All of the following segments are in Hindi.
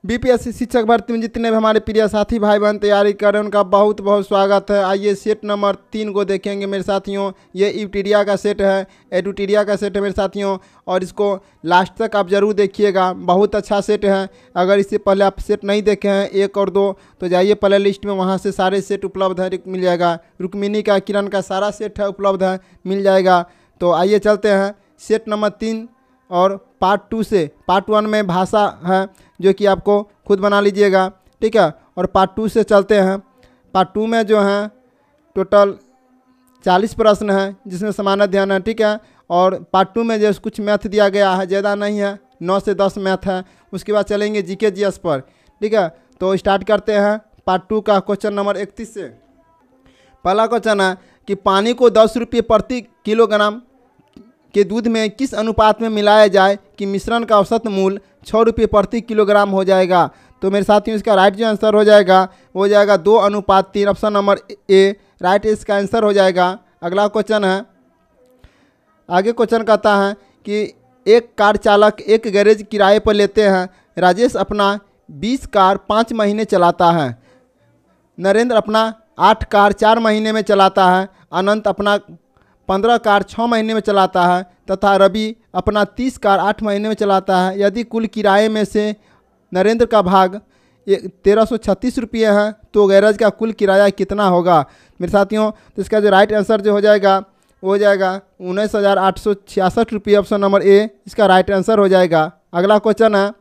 बीपीएससी शिक्षक भर्ती में जितने भी हमारे प्रिय साथी भाई बहन तैयारी कर रहे हैं उनका बहुत बहुत स्वागत है। आइए सेट नंबर 3 को देखेंगे मेरे साथियों। ये यूटीरिया का सेट है, एडुटीरिया का सेट है मेरे साथियों, और इसको लास्ट तक आप ज़रूर देखिएगा। बहुत अच्छा सेट है। अगर इससे पहले आप सेट नहीं देखे हैं 1 और 2 तो जाइए प्ले लिस्ट में, वहाँ से सारे सेट उपलब्ध है, मिल जाएगा। रुक्मिणी का, किरण का सारा सेट है उपलब्ध है, मिल जाएगा। तो आइए चलते हैं सेट नंबर 3 और पार्ट 2 से। पार्ट 1 में भाषा है जो कि आपको खुद बना लीजिएगा, ठीक है। और पार्ट 2 से चलते हैं। पार्ट 2 में जो है टोटल 40 प्रश्न हैं जिसमें समान अध्ययन है, ठीक है। और पार्ट 2 में जो कुछ मैथ दिया गया है, ज़्यादा नहीं है, 9 से 10 मैथ है। उसके बाद चलेंगे जीके जीएस पर, ठीक है। तो स्टार्ट करते हैं पार्ट 2 का क्वेश्चन नंबर 31 से। पहला क्वेश्चन है कि पानी को 10 रुपये प्रति किलोग्राम के दूध में किस अनुपात में मिलाया जाए कि मिश्रण का औसत मूल्य 6 रुपये प्रति किलोग्राम हो जाएगा। तो मेरे साथियों इसका राइट जो आंसर हो जाएगा वो हो जाएगा 2:3, ऑप्शन नंबर ए राइट इसका आंसर हो जाएगा। अगला क्वेश्चन है, आगे क्वेश्चन कहता है कि एक कार चालक एक गैरेज किराए पर लेते हैं। राजेश अपना 20 कार 5 महीने चलाता है। नरेंद्र अपना 8 कार 4 महीने में चलाता है। अनंत अपना 15 कार 6 महीने में चलाता है तथा रवि अपना 30 कार 8 महीने में चलाता है। यदि कुल किराए में से नरेंद्र का भाग 1336 रुपये है तो गैरेज का कुल किराया कितना होगा। मेरे साथियों तो इसका जो राइट आंसर जो हो जाएगा वो हो जाएगा 19,866 रुपये, ऑप्शन नंबर ए इसका राइट आंसर हो जाएगा। अगला क्वेश्चन है,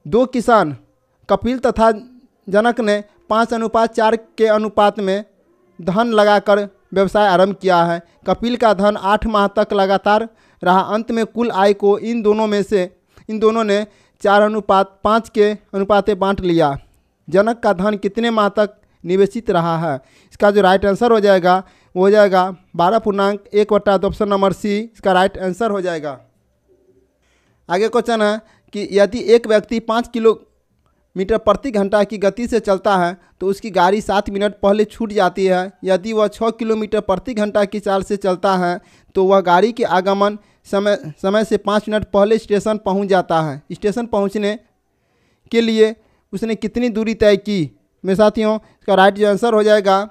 2 किसान कपिल तथा जनक ने 5:4 के अनुपात में धन लगाकर व्यवसाय आरंभ किया है। कपिल का धन 8 माह तक लगातार रहा। अंत में कुल आय को इन दोनों ने 4:5 के अनुपात बांट लिया। जनक का धन कितने माह तक निवेशित रहा है। इसका जो राइट आंसर हो जाएगा वो हो जाएगा 12.1/2, ऑप्शन नंबर सी इसका राइट आंसर हो जाएगा। आगे क्वेश्चन है कि यदि एक व्यक्ति 5 किलोमीटर प्रति घंटा की गति से चलता है तो उसकी गाड़ी 7 मिनट पहले छूट जाती है। यदि वह 6 किलोमीटर प्रति घंटा की चाल से चलता है तो वह गाड़ी के आगमन समय से 5 मिनट पहले स्टेशन पहुंच जाता है। स्टेशन पहुंचने के लिए उसने कितनी दूरी तय की। मेरे साथियों इसका राइट जो आंसर हो जाएगा,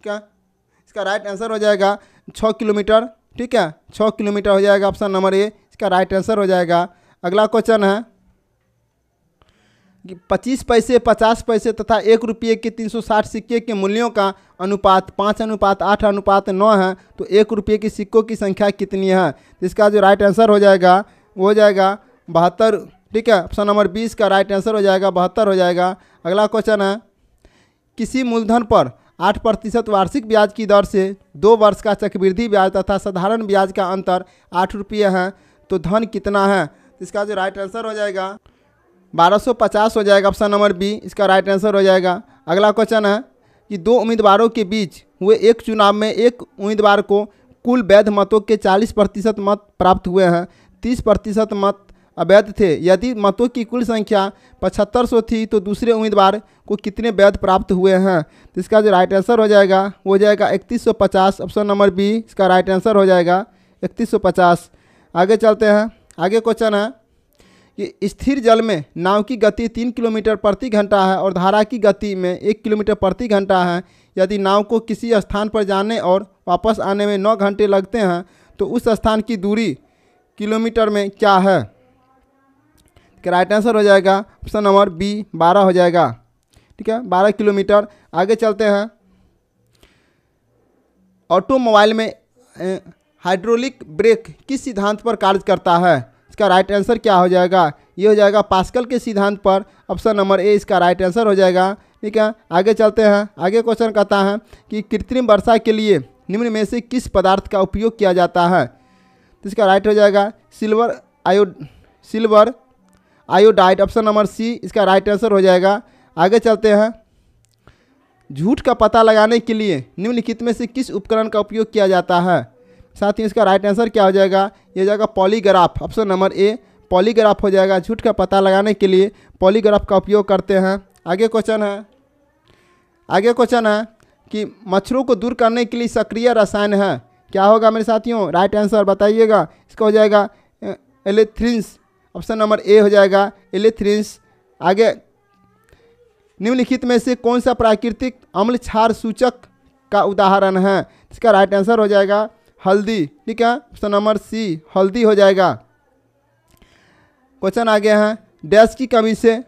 क्या इसका राइट आंसर हो जाएगा 6 किलोमीटर, ठीक है, 6 किलोमीटर हो जाएगा, ऑप्शन नंबर ए इसका राइट आंसर हो जाएगा। अगला क्वेश्चन है 25 पैसे, 50 पैसे तथा 1 रुपये के 360 सिक्के के मूल्यों का अनुपात 5:8:9 है तो 1 रुपये के सिक्कों की संख्या कितनी है। तो इसका जो राइट आंसर हो जाएगा वो हो जाएगा 72, ठीक है, ऑप्शन नंबर 20 का राइट आंसर हो जाएगा, 72 हो जाएगा। अगला क्वेश्चन है, किसी मूलधन पर 8% वार्षिक ब्याज की दर से 2 वर्ष का चक्रवृद्धि ब्याज तथा साधारण ब्याज का अंतर 8 रुपये है तो धन कितना है। तो इसका जो राइट आंसर हो जाएगा 1250 हो जाएगा, ऑप्शन नंबर बी इसका राइट आंसर हो जाएगा। अगला क्वेश्चन है कि 2 उम्मीदवारों के बीच हुए एक चुनाव में एक उम्मीदवार को कुल वैध मतों के 40% मत प्राप्त हुए हैं, 30% मत अवैध थे। यदि मतों की कुल संख्या 7500 थी तो दूसरे उम्मीदवार को कितने वैध प्राप्त हुए हैं। तो इसका जो राइट आंसर हो जाएगा वो हो जाएगा 3150, ऑप्शन नंबर बी इसका राइट आंसर हो जाएगा 3150। आगे चलते हैं। आगे क्वेश्चन है कि स्थिर जल में नाव की गति 3 किलोमीटर प्रति घंटा है और धारा की गति में 1 किलोमीटर प्रति घंटा है। यदि नाव को किसी स्थान पर जाने और वापस आने में 9 घंटे लगते हैं तो उस स्थान की दूरी किलोमीटर में क्या है। राइट आंसर हो जाएगा ऑप्शन नंबर बी 12 हो जाएगा, ठीक है, 12 किलोमीटर। आगे चलते हैं। ऑटोमोबाइल में हाइड्रोलिक ब्रेक किस सिद्धांत पर कार्य करता है। इसका राइट आंसर क्या हो जाएगा, ये हो जाएगा पास्कल के सिद्धांत पर, ऑप्शन नंबर ए इसका राइट आंसर हो जाएगा, ठीक है। आगे चलते हैं। आगे क्वेश्चन कहता है कि कृत्रिम वर्षा के लिए निम्न में से किस पदार्थ का उपयोग किया जाता है। तो इसका राइट हो जाएगा silver iodide, option number C इसका राइट आंसर हो जाएगा। आगे चलते हैं। झूठ का पता लगाने के लिए निम्नलिखित में से किस उपकरण का उपयोग किया जाता है। साथ ही इसका राइट आंसर क्या हो जाएगा, ये हो जाएगा polygraph, option number A polygraph हो जाएगा। झूठ का पता लगाने के लिए पॉलीग्राफ का उपयोग करते हैं। आगे क्वेश्चन है कि मच्छरों को दूर करने के लिए सक्रिय रसायन है, क्या होगा मेरे साथियों। राइट आंसर बताइएगा। इसका हो जाएगा एलेथ्रिंस, ऑप्शन नंबर ए हो जाएगा एलिथ्रिंस। आगे, निम्नलिखित में से कौन सा प्राकृतिक अम्ल क्षार सूचक का उदाहरण है? इसका राइट आंसर हो जाएगा हल्दी। ठीक है, ऑप्शन नंबर सी हल्दी हो जाएगा। क्वेश्चन आगे हैं, डैश की कमी से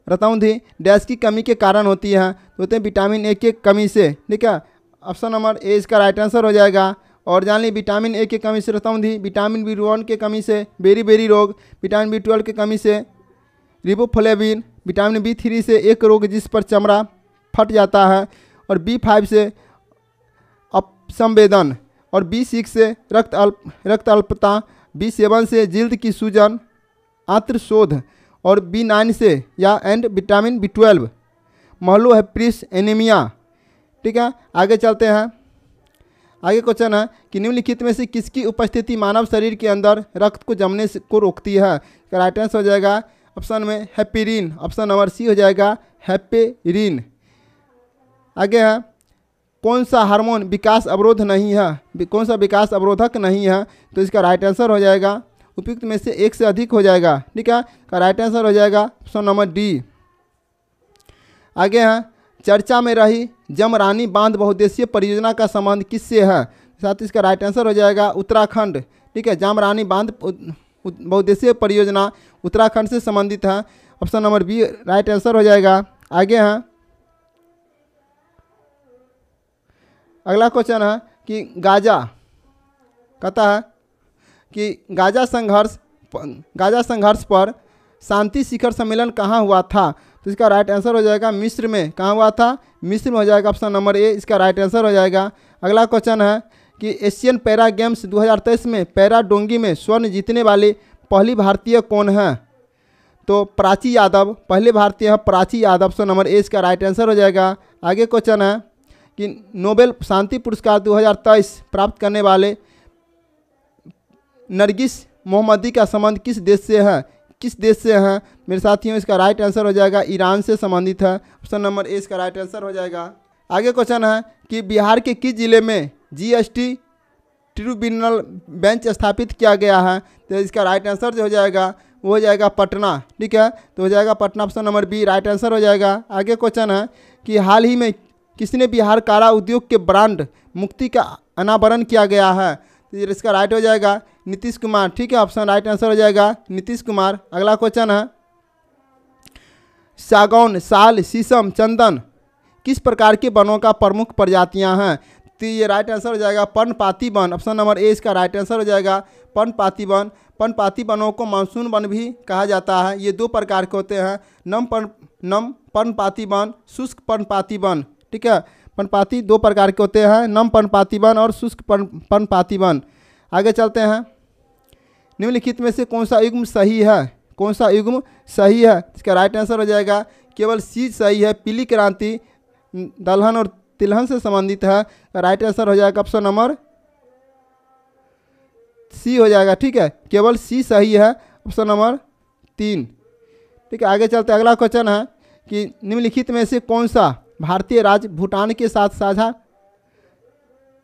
रतौंधी डैश की कमी के कारण होती है? तो होते हैं विटामिन ए के कमी से। ठीक है, ऑप्शन नंबर ए इसका राइट आंसर हो जाएगा। और जान ली विटामिन ए की कमी से रतौंधी, विटामिन बी1 के कमी से बेरी रोग, विटामिन बी12 के कमी से रिबोफ्लेविन, विटामिन बी3 से एक रोग जिस पर चमड़ा फट जाता है, और बी5 से अपसंवेदन, और बी6 से रक्त अल्पता, बी7 से जिल्द की सूजन आंत्रशोध, और बी9 से या एंड विटामिन बी12 महलोहेप्रिस एनीमिया। ठीक है, आगे चलते हैं। आगे क्वेश्चन है कि निम्नलिखित में से किसकी उपस्थिति मानव शरीर के अंदर रक्त को जमने से को रोकती है? इसका राइट आंसर हो जाएगा ऑप्शन में हेपेरिन। ऑप्शन नंबर सी हो जाएगा हेपेरिन। आगे है, कौन सा हार्मोन विकास अवरोध नहीं है? कौन सा विकास अवरोधक नहीं है? तो इसका राइट आंसर हो जाएगा उपयुक्त में से एक से अधिक हो जाएगा। ठीक है, का राइट आंसर हो जाएगा ऑप्शन नंबर डी। आगे है, चर्चा में रही जमरानी बांध बहुउद्देशीय परियोजना का संबंध किससे है? साथ ही इसका राइट आंसर हो जाएगा उत्तराखंड। ठीक है, जमरानी बांध बहुउद्देशीय परियोजना उत्तराखंड से संबंधित है। Option number B right answer हो जाएगा। आगे हैं, अगला क्वेश्चन है कि गाजा कहता है कि गाजा संघर्ष पर शांति शिखर सम्मेलन कहाँ हुआ था? तो इसका राइट आंसर हो जाएगा मिस्र में। कहाँ हुआ था? मिस्र में हो जाएगा। ऑप्शन नंबर ए इसका राइट आंसर हो जाएगा। अगला क्वेश्चन है कि एशियन पैरा गेम्स 2023 में पैरा डोंगी में स्वर्ण जीतने वाली पहली भारतीय कौन है? तो प्राची यादव पहले भारतीय है, Prachi Yadav. Option number A इसका राइट आंसर हो जाएगा। आगे क्वेश्चन है कि नोबेल शांति पुरस्कार 2023 प्राप्त करने वाले नरगिस मोहम्मदी का संबंध किस देश से है? किस देश से है मेरे साथियों? इसका राइट आंसर हो जाएगा ईरान से संबंधित है। ऑप्शन नंबर ए इसका राइट आंसर हो जाएगा। आगे क्वेश्चन है कि बिहार के किस जिले में जीएसटी ट्रिब्यूनल बेंच स्थापित किया गया है? तो इसका राइट आंसर जो हो जाएगा वो हो जाएगा पटना। ठीक है, तो हो जाएगा Patna. Option number B right answer हो जाएगा। आगे क्वेश्चन है कि हाल ही में किसने बिहार कारा उद्योग के ब्रांड मुक्ति का अनावरण किया गया है? तो इसका राइट हो जाएगा नीतीश कुमार। ठीक है, ऑप्शन राइट आंसर हो जाएगा नीतीश कुमार। अगला क्वेश्चन है, सागौन, साल, शीशम, चंदन किस प्रकार के वनों का प्रमुख प्रजातियां हैं? तो ये राइट आंसर हो जाएगा पर्णपाती वन। ऑप्शन नंबर ए इसका राइट आंसर हो जाएगा पर्णपाती वन। पर्णपाती वनों को मानसून वन भी कहा जाता है। ये दो प्रकार के होते हैं, नम पर्णपाती वन, शुष्क पर्णपाती वन। ठीक है, पर्णपाती दो प्रकार के होते हैं, नम पर्णपाती वन और शुष्क पर्णपाती वन। आगे चलते हैं, निम्नलिखित में से कौन सा युग्म सही है? कौन सा युग्म सही है? इसका राइट आंसर हो जाएगा केवल सी सही है। पीली क्रांति दलहन और तिलहन से संबंधित है। राइट आंसर हो जाएगा ऑप्शन नंबर सी हो जाएगा। ठीक है, केवल सी सही है, ऑप्शन नंबर 3। ठीक है, आगे चलते अगला क्वेश्चन है कि निम्नलिखित में से कौन सा भारतीय राज्य भूटान के साथ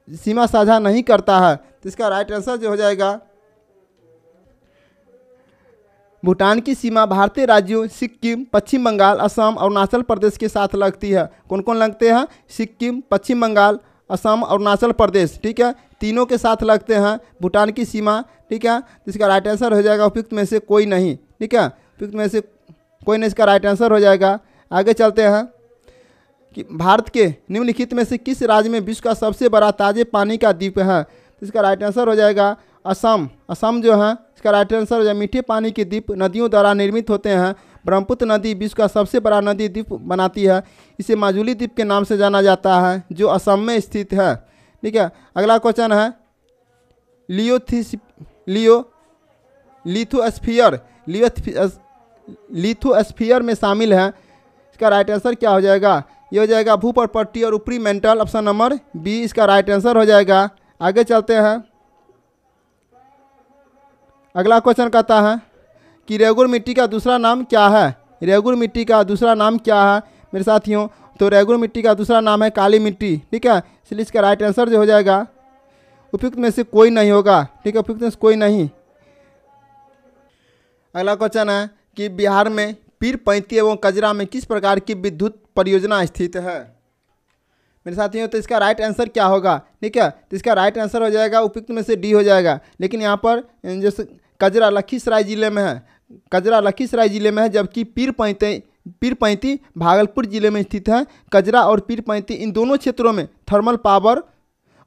सीमा साझा नहीं करता है? तो इसका राइट आंसर जो हो जाएगा, भूटान की सीमा भारतीय राज्यों सिक्किम, पश्चिम बंगाल, असम, अरुणाचल प्रदेश के साथ लगती है। कौन कौन लगते हैं? सिक्किम, पश्चिम बंगाल, असम, अरुणाचल प्रदेश। ठीक है, तीनों के साथ लगते हैं भूटान की सीमा। ठीक है, इसका राइट आंसर हो जाएगा उपयुक्त में से कोई नहीं। ठीक है, उपयुक्त में से कोई नहीं, इसका राइट आंसर हो जाएगा। आगे चलते हैं कि भारत के निम्नलिखित में से किस राज्य में विश्व का सबसे बड़ा ताजे पानी का द्वीप है? तो इसका राइट आंसर हो जाएगा असम। असम जो है इसका राइट आंसर हो जाएगा। मीठे पानी के द्वीप नदियों द्वारा निर्मित होते हैं। ब्रह्मपुत्र नदी विश्व का सबसे बड़ा नदी द्वीप बनाती है। इसे माजुली द्वीप के नाम से जाना जाता है, जो असम में स्थित है। ठीक है, अगला क्वेश्चन है लिथोस्फीयर में शामिल है। इसका राइट आंसर क्या हो जाएगा? ये हो जाएगा भूपर्पट्टी और ऊपरी मेंटल। ऑप्शन नंबर बी इसका राइट आंसर हो जाएगा। आगे चलते हैं, अगला क्वेश्चन कहता है कि रेगुर मिट्टी का दूसरा नाम क्या है? रेगुर मिट्टी का दूसरा नाम क्या है मेरे साथियों? तो रेगुर मिट्टी का दूसरा नाम है काली मिट्टी। ठीक है, इसलिए इसका राइट आंसर जो हो जाएगा उपयुक्त में से कोई नहीं होगा। ठीक है, उपयुक्त में से कोई नहीं। अगला क्वेश्चन है कि बिहार में पीरपैंती एवं कजरा में किस प्रकार की विद्युत परियोजना स्थित है। मेरे साथियों, तो इसका राइट आंसर क्या होगा? ठीक है, तो इसका राइट आंसर हो जाएगा उपयुक्त में से डी हो जाएगा। लेकिन यहाँ पर जैसे कजरा लखीसराय जिले में है, कजरा लखीसराय जिले में है, जबकि पीरपैंती भागलपुर जिले में स्थित है। कजरा और पीरपैंती इन दोनों क्षेत्रों में थर्मल पावर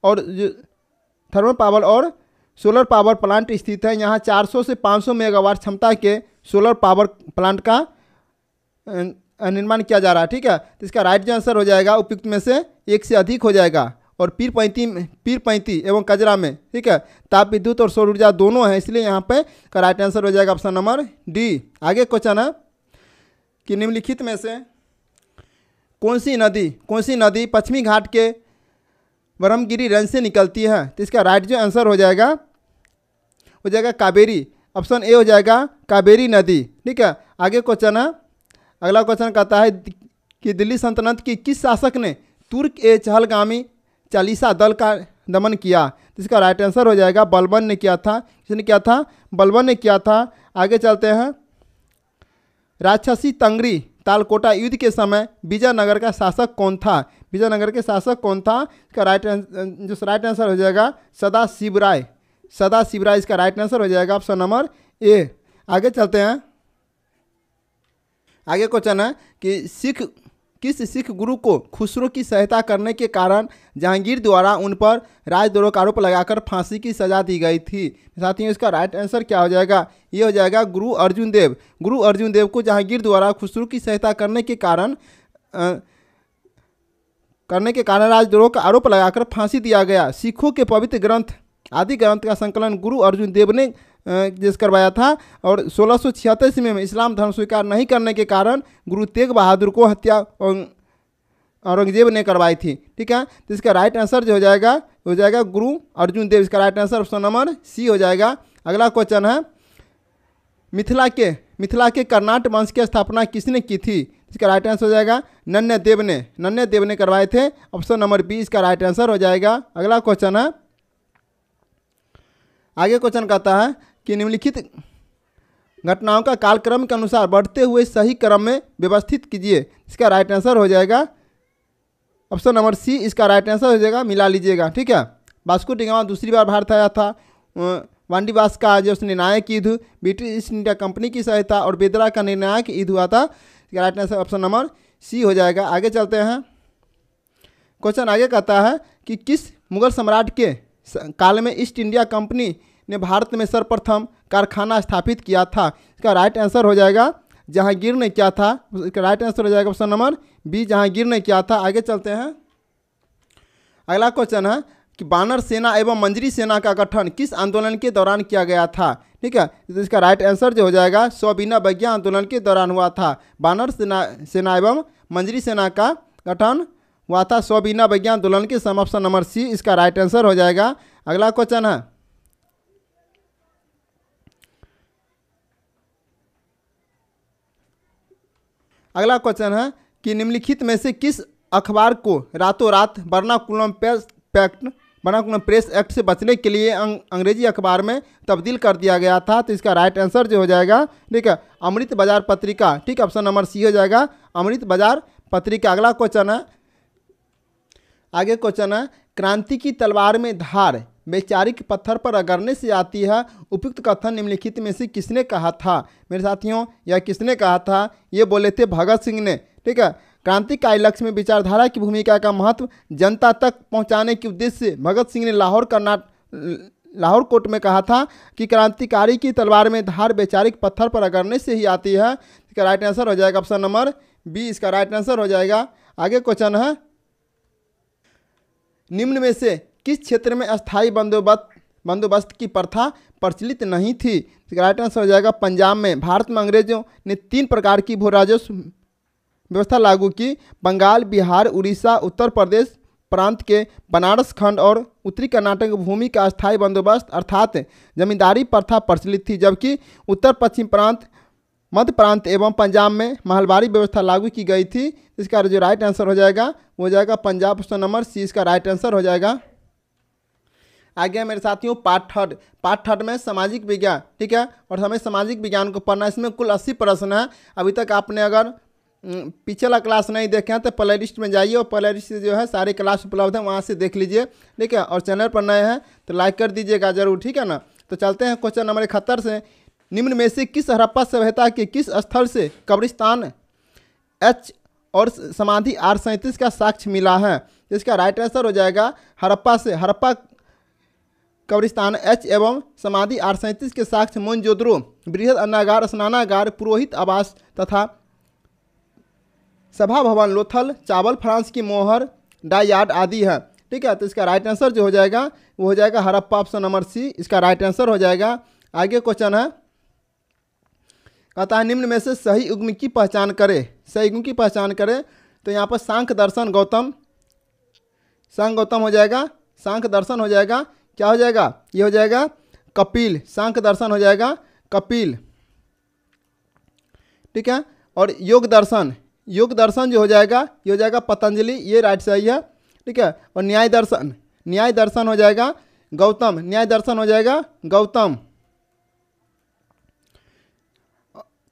और सोलर पावर प्लांट स्थित है। यहाँ 400 से 500 मेगावाट क्षमता के सोलर पावर प्लांट का निर्माण किया जा रहा है। ठीक है, तो इसका राइट आंसर हो जाएगा उपयुक्त में से एक से अधिक हो जाएगा। और पीरपैंती एवं कजरा में, ठीक है, ताप विद्युत और सौर ऊर्जा दोनों है, इसलिए यहाँ पे का राइट आंसर हो जाएगा ऑप्शन नंबर डी। आगे क्वेश्चन है कि निम्नलिखित में से कौन सी नदी पश्चिमी घाट के ब्रह्मगिरी रेंज से निकलती है। तो इसका राइट जो आंसर हो जाएगा कावेरी। ऑप्शन ए हो जाएगा कावेरी नदी। ठीक है, आगे क्वेश्चन है, अगला क्वेश्चन कहता है कि दिल्ली सल्तनत की किस शासक ने तुर्क ए चहलगामी चालीसा दल का दमन किया। तो इसका राइट आंसर हो जाएगा बलबन ने किया था। किसने किया था? बलबन ने किया था। आगे चलते हैं, राक्षसी तंगरी तालकोटा युद्ध के समय विजयनगर का शासक कौन था। विजयनगर के शासक कौन था? इसका राइट आंसर हो जाएगा सदाशिवराय। इसका राइट आंसर हो जाएगा ऑप्शन नंबर ए। आगे चलते हैं, आगे क्वेश्चन है कि किस सिख गुरु को खुसरो की सहायता करने के कारण जहांगीर द्वारा उन पर राजद्रोह का आरोप लगाकर फांसी की सजा दी गई थी। साथियों, इसका राइट आंसर क्या हो जाएगा? ये हो जाएगा गुरु अर्जुन देव। गुरु अर्जुन देव को जहांगीर द्वारा खुसरो की सहायता करने के कारण राजद्रोह का आरोप लगाकर फांसी दिया गया। सिखों के पवित्र ग्रंथ आदि ग्रंथ का संकलन गुरु अर्जुन देव ने जिस करवाया था। और 1676 ईस्वी में इस्लाम धर्म स्वीकार नहीं करने के कारण गुरु तेग बहादुर को हत्या औरंगजेब ने करवाई थी। ठीक है, तो इसका राइट आंसर जो हो जाएगा गुरु अर्जुन देव। इसका right answer option number C हो जाएगा। अगला क्वेश्चन है, मिथिला के कर्नाट वंश की स्थापना किसने की थी। इसका राइट आंसर हो जाएगा नन्य देव ने करवाए थे। ऑप्शन नंबर बी इसका राइट आंसर हो जाएगा। अगला क्वेश्चन है, आगे क्वेश्चन कहता है कि निम्नलिखित घटनाओं का कालक्रम के अनुसार बढ़ते हुए सही क्रम में व्यवस्थित कीजिए। इसका राइट आंसर हो जाएगा ऑप्शन नंबर सी। इसका राइट आंसर हो जाएगा, मिला लीजिएगा। ठीक है, वास्को डी गामा दूसरी बार भारत आया था। वांडीवास का जो निर्णायक युद्ध ब्रिटिश ईस्ट इंडिया कंपनी की सहायता और बेदरा का निर्णायक युद्ध हुआ था। इसका right answer option number C हो जाएगा। आगे चलते हैं, क्वेश्चन आगे कहता है कि किस मुगल सम्राट के काल में ईस्ट इंडिया कंपनी ने भारत में सर्वप्रथम कारखाना स्थापित किया था। इसका राइट आंसर हो जाएगा जहांगीर ने किया था। इसका राइट आंसर हो जाएगा ऑप्शन नंबर बी, जहांगीर ने किया था। आगे चलते हैं, अगला क्वेश्चन है कि बानर सेना एवं मंजरी सेना का गठन किस आंदोलन के दौरान किया गया था। ठीक है, तो इसका राइट आंसर जो हो जाएगा सविनय आंदोलन के दौरान हुआ था। बानर सेना एवं मंजरी सेना का गठन हुआ था सविनय आंदोलन के समय। ऑप्शन नंबर सी इसका राइट आंसर हो जाएगा। अगला क्वेश्चन है, कि निम्नलिखित में से किस अखबार को रातों रात वर्नाकुलम प्रेस एक्ट से बचने के लिए अंग्रेजी अखबार में तब्दील कर दिया गया था। तो इसका राइट आंसर जो हो जाएगा, ठीक है, अमृत बाजार पत्रिका। ठीक, ऑप्शन नंबर सी हो जाएगा, अमृत बाजार पत्रिका। अगला क्वेश्चन है, आगे क्वेश्चन है, क्रांति की तलवार में धार वैचारिक पत्थर पर रगड़ने से आती है। उपयुक्त कथन निम्नलिखित में से किसने कहा था। मेरे साथियों, यह किसने कहा था? ये बोले थे भगत सिंह ने। ठीक है, क्रांतिकारी लक्ष्य में विचारधारा की भूमिका का महत्व जनता तक पहुंचाने के उद्देश्य से भगत सिंह ने लाहौर कोर्ट में कहा था कि क्रांतिकारी की तलवार में धार वैचारिक पत्थर पर रगड़ने से ही आती है। इसका राइट आंसर हो जाएगा ऑप्शन नंबर बी। इसका राइट आंसर हो जाएगा। आगे क्वेश्चन है, निम्न में से किस क्षेत्र में अस्थायी बंदोबस्त की प्रथा प्रचलित नहीं थी। इसका राइट आंसर हो जाएगा पंजाब में। भारत में अंग्रेजों ने 3 प्रकार की भू राजस्व व्यवस्था लागू की। बंगाल, बिहार, उड़ीसा, उत्तर प्रदेश प्रांत के बनारस खंड और उत्तरी कर्नाटक भूमि का अस्थायी बंदोबस्त अर्थात जमींदारी प्रथा प्रचलित थी, जबकि उत्तर पश्चिम प्रांत, मध्य प्रांत एवं पंजाब में महलबारी व्यवस्था लागू की गई थी। इसका जो राइट आंसर हो जाएगा वो हो जाएगा पंजाब। ऑप्शन नंबर सी इसका राइट आंसर हो जाएगा। आ गया मेरे साथियों पार्ट थर्ड में सामाजिक विज्ञान, ठीक है। और हमें सामाजिक विज्ञान को पढ़ना है। इसमें कुल 80 प्रश्न है। अभी तक आपने अगर पिछला क्लास नहीं देखे हैं तो प्ले लिस्ट में जाइए और प्ले लिस्ट से जो है सारे क्लास उपलब्ध है, वहाँ से देख लीजिए, ठीक है। और चैनल पर नए हैं तो लाइक कर दीजिएगा जरूर, ठीक है ना। तो चलते हैं क्वेश्चन नंबर 71 से। निम्न में से किस हड़प्पा सभ्यता के किस स्थल से कब्रिस्तान H और समाधि R37 का साक्ष्य मिला है? तो इसका राइट आंसर हो जाएगा हड़प्पा से। हड़प्पा कब्रिस्तान H एवं समाधि R37 के साक्ष्य मोहनजोदड़ो, बृहद अन्नागार, स्नानागार, पुरोहित आवास तथा सभा भवन, लोथल, चावल, फ्रांस की मोहर, डाययार्ड आदि है, ठीक है। तो इसका राइट आंसर जो हो जाएगा वो हो जाएगा हड़प्पा, ऑप्शन नंबर सी इसका राइट आंसर हो जाएगा। आगे क्वेश्चन है, कहता है निम्न में से सही युग्म की पहचान करें। सही युग्म की पहचान करें तो यहाँ पर सांख्य दर्शन गौतम, सांख्य गौतम हो जाएगा, सांख्य दर्शन हो जाएगा, क्या हो जाएगा, ये हो जाएगा कपिल, सांख्य दर्शन हो जाएगा कपिल, ठीक है। और योग दर्शन, योग दर्शन जो हो जाएगा ये हो जाएगा पतंजलि, ये राइट सही है, ठीक है। और न्याय दर्शन, न्याय दर्शन हो जाएगा गौतम, न्याय दर्शन हो जाएगा गौतम।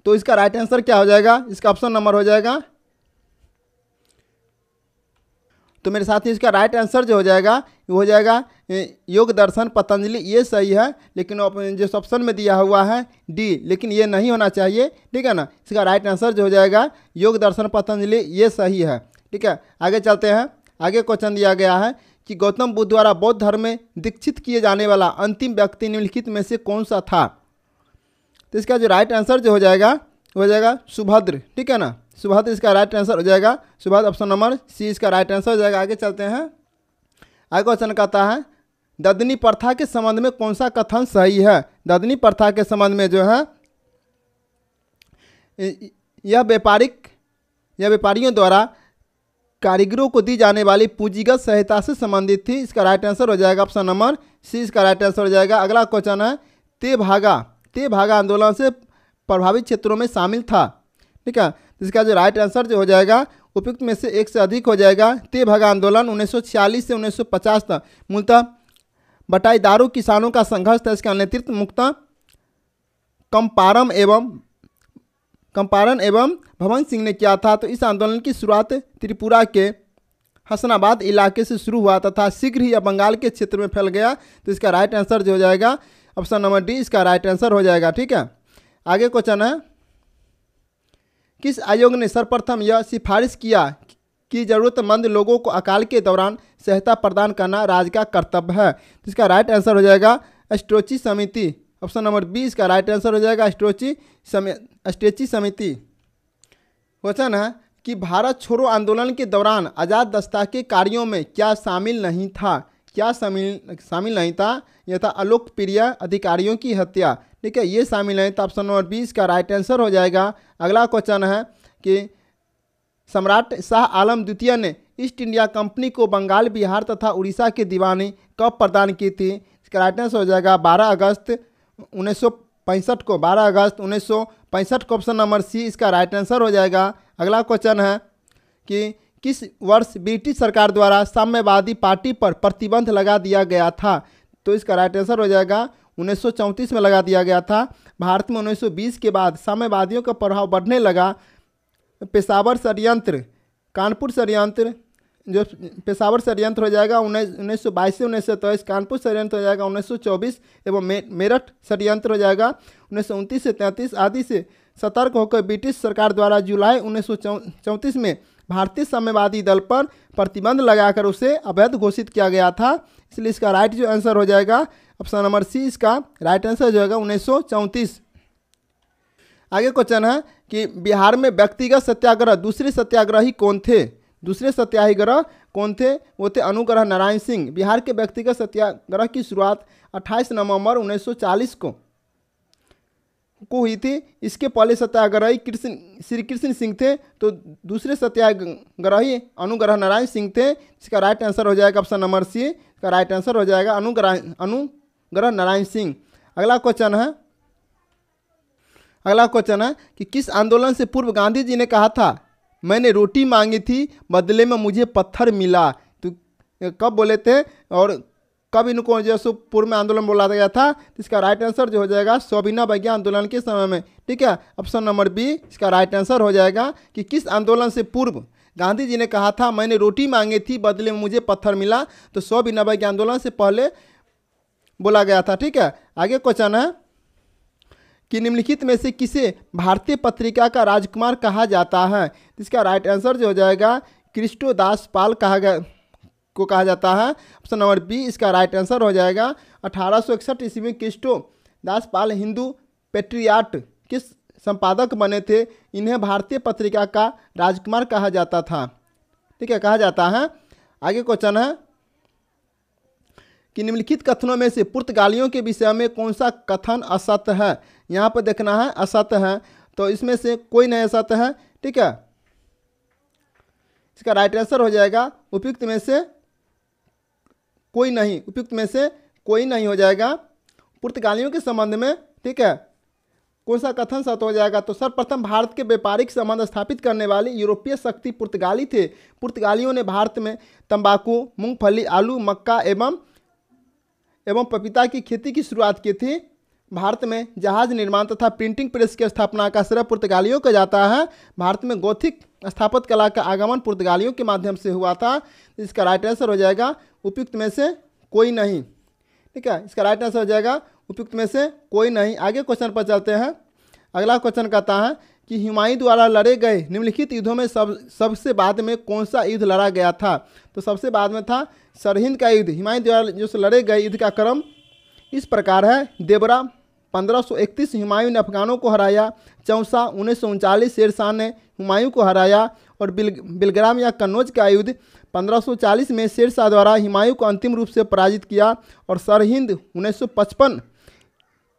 तो इसका राइट आंसर क्या हो जाएगा, इसका ऑप्शन नंबर हो जाएगा, तो मेरे साथ ही इसका राइट आंसर जो हो जाएगा वो हो जाएगा योग दर्शन पतंजलि, ये सही है। लेकिन जिस ऑप्शन में दिया हुआ है डी, लेकिन ये नहीं होना चाहिए, ठीक है ना। इसका राइट आंसर जो हो जाएगा योग दर्शन पतंजलि, ये सही है, ठीक है। आगे चलते हैं। आगे क्वेश्चन दिया गया है कि गौतम बुद्ध द्वारा बौद्ध धर्म में दीक्षित किए जाने वाला अंतिम व्यक्ति निम्नलिखित में से कौन सा था? तो इसका जो राइट आंसर जो हो जाएगा वो हो जाएगा सुभद्र, ठीक है ना। सुभद्र इसका राइट आंसर हो जाएगा, सुभद्र ऑप्शन नंबर सी इसका राइट आंसर हो जाएगा। आगे चलते हैं। आगे क्वेश्चन कहता है ददनी प्रथा के संबंध में कौन सा कथन सही है? ददनी प्रथा के संबंध में जो है यह व्यापारियों द्वारा कारीगरों को दी जाने वाली पूंजीगत सहायता से संबंधित थी। इसका राइट आंसर हो जाएगा ऑप्शन नंबर सी इसका राइट आंसर हो जाएगा। अगला क्वेश्चन है ते भागा आंदोलन से प्रभावित क्षेत्रों में शामिल था, ठीक है। इसका जो राइट आंसर जो हो जाएगा उपयुक्त में से एक से अधिक हो जाएगा। ते भागा आंदोलन 1946 से 1950 तक मूलतः बटाईदारों किसानों का संघर्ष था। इसका नेतृत्व मुख्यतः कंपारन एवं भवन सिंह ने किया था। तो इस आंदोलन की शुरुआत त्रिपुरा के हसनाबाद इलाके से शुरू हुआ तथा शीघ्र ही बंगाल के क्षेत्र में फैल गया। तो इसका राइट आंसर जो हो जाएगा ऑप्शन नंबर डी इसका राइट आंसर हो जाएगा, ठीक है। आगे क्वेश्चन है किस आयोग ने सर्वप्रथम यह सिफारिश किया कि जरूरतमंद लोगों को अकाल के दौरान सहायता प्रदान करना राज्य का कर्तव्य है? तो इसका राइट आंसर हो जाएगा स्ट्रेची समिति, ऑप्शन नंबर बी इसका राइट आंसर हो जाएगा स्ट्रेची समिति। क्वेश्चन है कि भारत छोड़ो आंदोलन के दौरान आज़ाद दस्ता के कार्यों में क्या शामिल नहीं था? क्या शामिल नहीं था? यह था अलोकप्रिय अधिकारियों की हत्या, ठीक है, ये शामिल है। तो ऑप्शन नंबर 20 का राइट आंसर हो जाएगा। अगला क्वेश्चन है कि सम्राट शाह आलम द्वितीय ने ईस्ट इंडिया कंपनी को बंगाल, बिहार तथा उड़ीसा की दीवानी कब प्रदान की थी? इसका राइट आंसर हो जाएगा 12 अगस्त 1965 को, 12 अगस्त 1965 को, ऑप्शन नंबर सी इसका राइट आंसर हो जाएगा। अगला क्वेश्चन है कि किस वर्ष ब्रिटिश सरकार द्वारा साम्यवादी पार्टी पर प्रतिबंध लगा दिया गया था? तो इसका राइट आंसर हो जाएगा 1934 में लगा दिया गया था। भारत में 1920 के बाद साम्यवादियों का प्रभाव बढ़ने लगा। पेशावर षड्यंत्र, कानपुर षड्यंत्र, जो पेशावर षड्यंत्र हो जाएगा 1922 से 1923, कानपुर षड्यंत्र हो जाएगा 1924 एवं मेरठ षड्यंत्र हो जाएगा 1929 से 33 आदि से सतर्क होकर ब्रिटिश सरकार द्वारा जुलाई 1934 में भारतीय साम्यवादी दल पर प्रतिबंध लगाकर उसे अवैध घोषित किया गया था। इसलिए इसका राइट जो आंसर हो जाएगा ऑप्शन नंबर सी इसका राइट आंसर जो होगा 1934। आगे क्वेश्चन है कि बिहार में व्यक्तिगत सत्याग्रह दूसरे सत्याग्रही कौन थे? दूसरे सत्याग्रह कौन थे? वो थे अनुग्रह नारायण सिंह। बिहार के व्यक्तिगत सत्याग्रह की शुरुआत 28 नवंबर 1940 को हुई थी। इसके पहले सत्याग्रही श्री कृष्ण सिंह थे, तो दूसरे सत्याग्रही अनुग्रह नारायण सिंह थे। इसका राइट आंसर हो जाएगा ऑप्शन नंबर सी, इसका राइट आंसर हो जाएगा अनुग्रह नारायण सिंह। अगला क्वेश्चन है कि किस आंदोलन से पूर्व गांधी जी ने कहा था मैंने रोटी मांगी थी बदले में मुझे पत्थर मिला? तो कब बोले थे और कब इनको जो सो पूर्व में आंदोलन बोला गया था? तो इसका राइट आंसर जो हो जाएगा स्वाभिनव आंदोलन के समय में। ठीक है, ऑप्शन नंबर बी इसका राइट आंसर हो जाएगा कि किस आंदोलन से पूर्व गांधी जी ने कहा था मैंने रोटी मांगी थी बदले में मुझे पत्थर मिला, तो स्वाभिनव आंदोलन से पहले बोला गया था। ठीक है, आगे क्वेश्चन है कि निम्नलिखित में से किसे भारतीय पत्रिका का राजकुमार कहा जाता है? इसका राइट आंसर जो हो जाएगा कृष्णदास पाल कहा जाता है। ऑप्शन नंबर बी इसका राइट आंसर हो जाएगा। 1861 ईस्वी में कृष्णदास पाल हिंदू पेट्रियाट के संपादक बने थे। इन्हें भारतीय पत्रिका का राजकुमार कहा जाता था। ठीक है, कहा जाता है। आगे क्वेश्चन है कि निम्नलिखित कथनों में से पुर्तगालियों के विषय में कौन सा कथन असत्य है? यहाँ पर देखना है असत्य है, तो इसमें से कोई नहीं असत्य है। ठीक है, इसका राइट आंसर हो जाएगा उपयुक्त में से कोई नहीं, उपयुक्त में से कोई नहीं हो जाएगा पुर्तगालियों के संबंध में। ठीक है, कौन सा कथन सत्य हो जाएगा? तो सर्वप्रथम भारत के व्यापारिक संबंध स्थापित करने वाली यूरोपीय शक्ति पुर्तगाली थे। पुर्तगालियों ने भारत में तंबाकू, मूंगफली, आलू, मक्का एवं पपीता की खेती की शुरुआत की थी। भारत में जहाज निर्माण तथा प्रिंटिंग प्रेस की स्थापना का श्रेय पुर्तगालियों को जाता है। भारत में गौथिक स्थापत्य कला का आगमन पुर्तगालियों के माध्यम से हुआ था। इसका राइट आंसर हो जाएगा उपयुक्त में से कोई नहीं। ठीक है, इसका राइट आंसर हो जाएगा उपयुक्त में से कोई नहीं। आगे क्वेश्चन पर चलते हैं। अगला क्वेश्चन कहता है कि हुमायूं द्वारा लड़े गए निम्नलिखित युद्धों में सबसे बाद में कौन सा युद्ध लड़ा गया था? तो सबसे बाद में था सरहिंद का युद्ध। हुमायूं द्वारा जो लड़े गए युद्ध का क्रम इस प्रकार है। देवरा 1531 हुमायूं ने अफगानों को हराया। चौसा 1939 शेरशाह ने हुमायूं को हराया। और बिलग्राम या कन्नौज का युद्ध 1540 में शेरशाह द्वारा हुमायूं को अंतिम रूप से पराजित किया। और सरहिंद 1955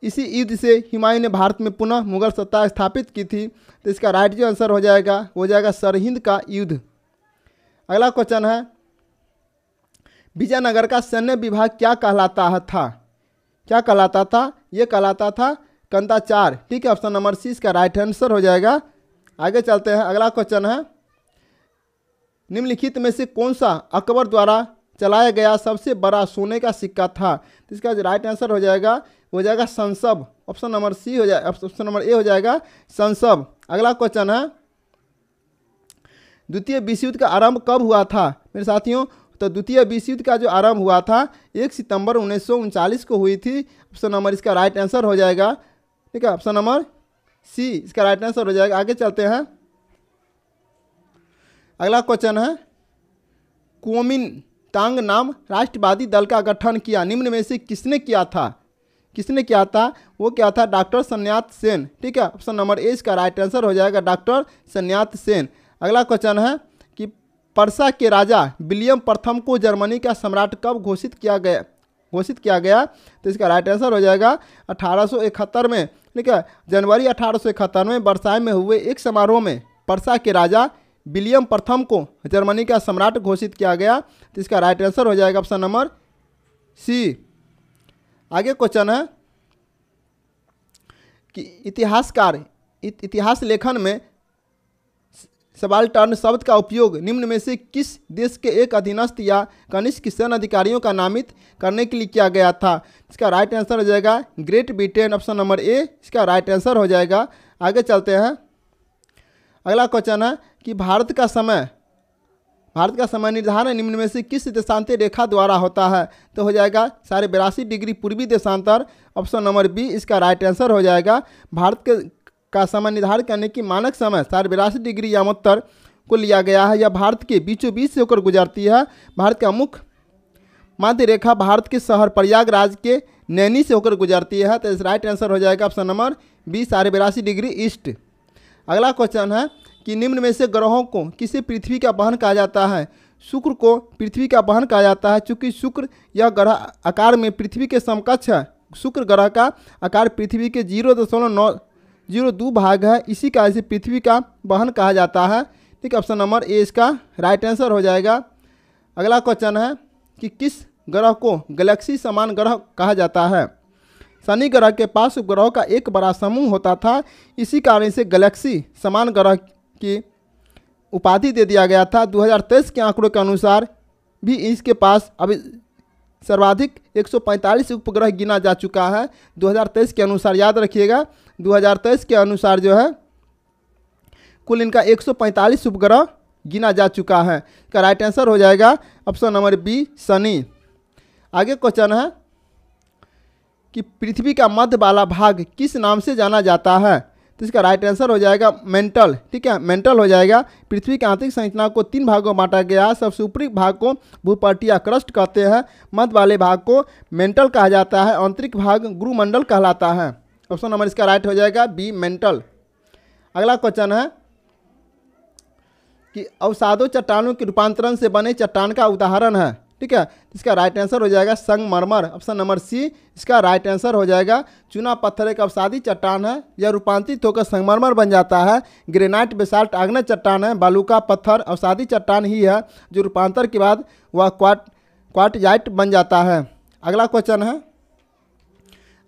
इसी युद्ध से हुमायूं ने भारत में पुनः मुगल सत्ता स्थापित की थी। तो इसका राइट जो आंसर हो जाएगा सरहिंद का युद्ध। अगला क्वेश्चन है विजयनगर का सैन्य विभाग क्या कहलाता था? क्या कहलाता था? ये कहलाता था कंदाचार। ठीक है, ऑप्शन नंबर सी इसका राइट आंसर हो जाएगा। आगे चलते हैं। अगला क्वेश्चन है निम्नलिखित में से कौन सा अकबर द्वारा चलाया गया सबसे बड़ा सोने का सिक्का था? तो इसका जो राइट आंसर हो जाएगा संसब। ऑप्शन नंबर सी हो जाएगा, ऑप्शन नंबर ए हो जाएगा संसब। अगला क्वेश्चन है द्वितीय विश्व युद्ध का आरंभ कब हुआ था मेरे साथियों? तो द्वितीय विश्व युद्ध का जो आरंभ हुआ था 1 सितंबर 1939 को हुई थी। ऑप्शन नंबर इसका राइट आंसर हो जाएगा। ठीक है, ऑप्शन नंबर सी इसका राइट आंसर हो जाएगा। आगे चलते हैं। अगला क्वेश्चन है कुओमिंतांग नाम राष्ट्रवादी दल का गठन किया निम्न में से किसने किया था? किसने किया था? वो क्या था? डॉक्टर सन्यात सेन। ठीक है, ऑप्शन नंबर ए इसका राइट आंसर हो जाएगा डॉक्टर सन्यात सेन। अगला क्वेश्चन है कि पर्सा के राजा विलियम प्रथम को जर्मनी का सम्राट कब घोषित किया गया? तो इसका राइट आंसर हो जाएगा 1871 में। ठीक है, जनवरी 1871 में वर्साय में हुए एक समारोह में पर्सा के राजा विलियम प्रथम को जर्मनी का सम्राट घोषित किया गया। तो इसका राइट आंसर हो जाएगा ऑप्शन नंबर सी। आगे क्वेश्चन है कि इतिहास लेखन में सबाल्टर्न शब्द का उपयोग निम्न में से किस देश के एक अधीनस्थ या कनिष्ठ सैन्य अधिकारियों का नामित करने के लिए किया गया था? इसका राइट आंसर हो जाएगा great Britain. Option number A इसका राइट आंसर हो जाएगा। आगे चलते हैं। अगला क्वेश्चन है कि भारत का समय निर्धारण निम्न में से किस देशांतर रेखा द्वारा होता है? तो हो जाएगा 82.5 डिग्री पूर्वी देशांतर। ऑप्शन नंबर बी इसका राइट आंसर हो जाएगा। भारत का समय निर्धारित करने की मानक समय 82.5 डिग्री यामोत्तर को लिया गया है। यह भारत के बीचों बीच से होकर गुजरती है। भारत का मुख्य मध्य रेखा भारत के शहर प्रयागराज के नैनी से होकर गुजरती है। तो इस राइट आंसर हो जाएगा option number B 82.5 degree east. अगला क्वेश्चन है कि निम्न में से ग्रहों को किसे पृथ्वी का बहन कहा जाता है? शुक्र को पृथ्वी का बहन कहा जाता है क्योंकि शुक्र यह ग्रह आकार में पृथ्वी के समकक्ष है। शुक्र ग्रह का आकार पृथ्वी के 0.902 भाग है, इसी कारण से पृथ्वी का बहन कहा जाता है। ठीक है, ऑप्शन नंबर ए इसका राइट आंसर हो जाएगा। अगला क्वेश्चन है कि किस ग्रह को गैलेक्सी समान ग्रह कहा जाता है? शनि ग्रह के पास उपग्रहों का एक बड़ा समूह होता था, इसी कारण से गैलेक्सी समान ग्रह की उपाधि दे दिया गया था। 2023 के आंकड़ों के अनुसार भी इसके पास अभी सर्वाधिक 145 उपग्रह गिना जा चुका है 2023 के अनुसार। याद रखिएगा 2023 के अनुसार जो है कुल इनका 145 उपग्रह गिना जा चुका है। इसका राइट आंसर हो जाएगा ऑप्शन नंबर बी शनि। आगे क्वेश्चन है कि पृथ्वी का मध्य वाला भाग किस नाम से जाना जाता है? तो इसका राइट आंसर हो जाएगा मेंटल। ठीक है, मेंटल हो जाएगा। पृथ्वी की आंतरिक संरचना को 3 भागों में बांटा गया है। सबसे ऊपरी भाग को भूपट्ट या क्रस्ट कहते हैं, मध्य वाले भाग को मेंटल कहा जाता है, आंतरिक भाग गुरुमंडल कहलाता है। ऑप्शन नंबर इसका राइट हो जाएगा बी मेंटल। अगला क्वेश्चन है कि अवसादों चट्टानों के रूपांतरण से बने चट्टान का उदाहरण है। ठीक है, इसका राइट आंसर हो जाएगा संगमरमर। ऑप्शन नंबर सी इसका राइट आंसर हो जाएगा। चूना पत्थर एक अवसादी चट्टान है, यह रूपांतरित होकर संगमरमर बन जाता है। ग्रेनाइट बेसाल्ट आग्नेय चट्टान है, बालूका पत्थर अवसादी चट्टान ही है जो रूपांतर के बाद वह क्वार्टजाइट बन जाता है। अगला क्वेश्चन है,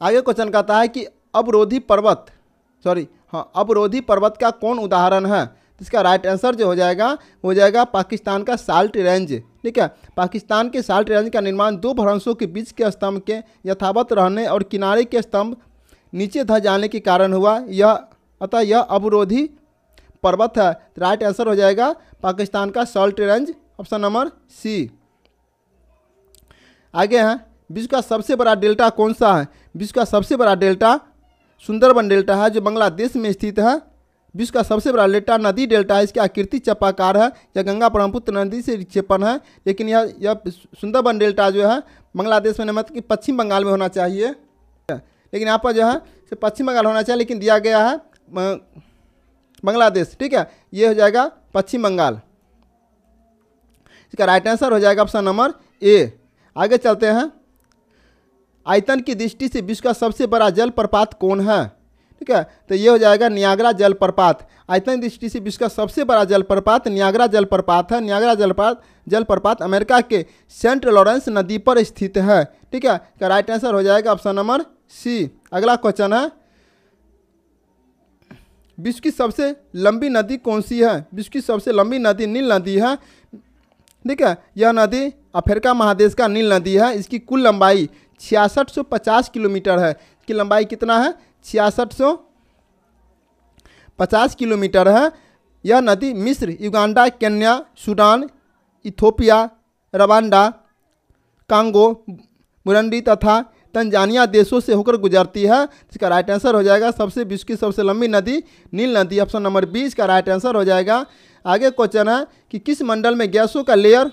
आगे क्वेश्चन कहता है कि अवरोधी पर्वत का कौन उदाहरण है? इसका राइट आंसर जो हो जाएगा पाकिस्तान का साल्ट रेंज। ठीक है, पाकिस्तान के साल्ट रेंज का निर्माण 2 भ्रंशों के बीच के स्तंभ के यथावत रहने और किनारे के स्तंभ नीचे धंस जाने के कारण हुआ। अतः यह अवरोधी पर्वत है। राइट आंसर हो जाएगा पाकिस्तान का salt range. Option number C. आगे है, विश्व का सबसे बड़ा डेल्टा कौन सा है? विश्व का सबसे बड़ा डेल्टा सुंदरबन डेल्टा है जो बांग्लादेश में स्थित है। विश्व का सबसे बड़ा डेल्टा नदी डेल्टा है। इसकी आकृति चपाकार है। यह गंगा ब्रह्मपुत्र नदी से विक्षेपण है, लेकिन यह सुंदरबन डेल्टा जो है बांग्लादेश में, मतलब कि पश्चिम बंगाल में होना चाहिए, लेकिन यहाँ पर जो है पश्चिम बंगाल होना चाहिए, लेकिन दिया गया है बांग्लादेश। ठीक है, ये हो जाएगा पश्चिम बंगाल। इसका राइट आंसर हो जाएगा ऑप्शन नंबर ए। आगे चलते हैं, आयतन की दृष्टि से विश्व का सबसे बड़ा जलप्रपात कौन है? ठीक है, तो ये हो जाएगा नियाग्रा जलप्रपात। आयतन दृष्टि से विश्व का सबसे बड़ा जलप्रपात नियाग्रा जलप्रपात है। नियाग्रा जलप्रपात अमेरिका के सेंट लॉरेंस नदी पर स्थित है। ठीक है, इसका राइट आंसर हो जाएगा ऑप्शन नंबर सी। अगला क्वेश्चन है, विश्व की सबसे लंबी नदी कौन सी है? विश्व की सबसे लंबी नदी नील नदी है। ठीक है, यह नदी अफ्रीका महादेश का नील नदी है। इसकी कुल लंबाई 6650 किलोमीटर है। इसकी लंबाई कितना है? 6650 किलोमीटर है। यह नदी मिस्र, Uganda, Kenya, Sudan, Ethiopia, Rwanda, Congo, Burundi तथा तंजानिया देशों से होकर गुजरती है। इसका राइट आंसर हो जाएगा विश्व की सबसे लंबी नदी नील नदी। ऑप्शन नंबर बी इसका राइट आंसर हो जाएगा। आगे क्वेश्चन है कि किस मंडल में गैसों का लेयर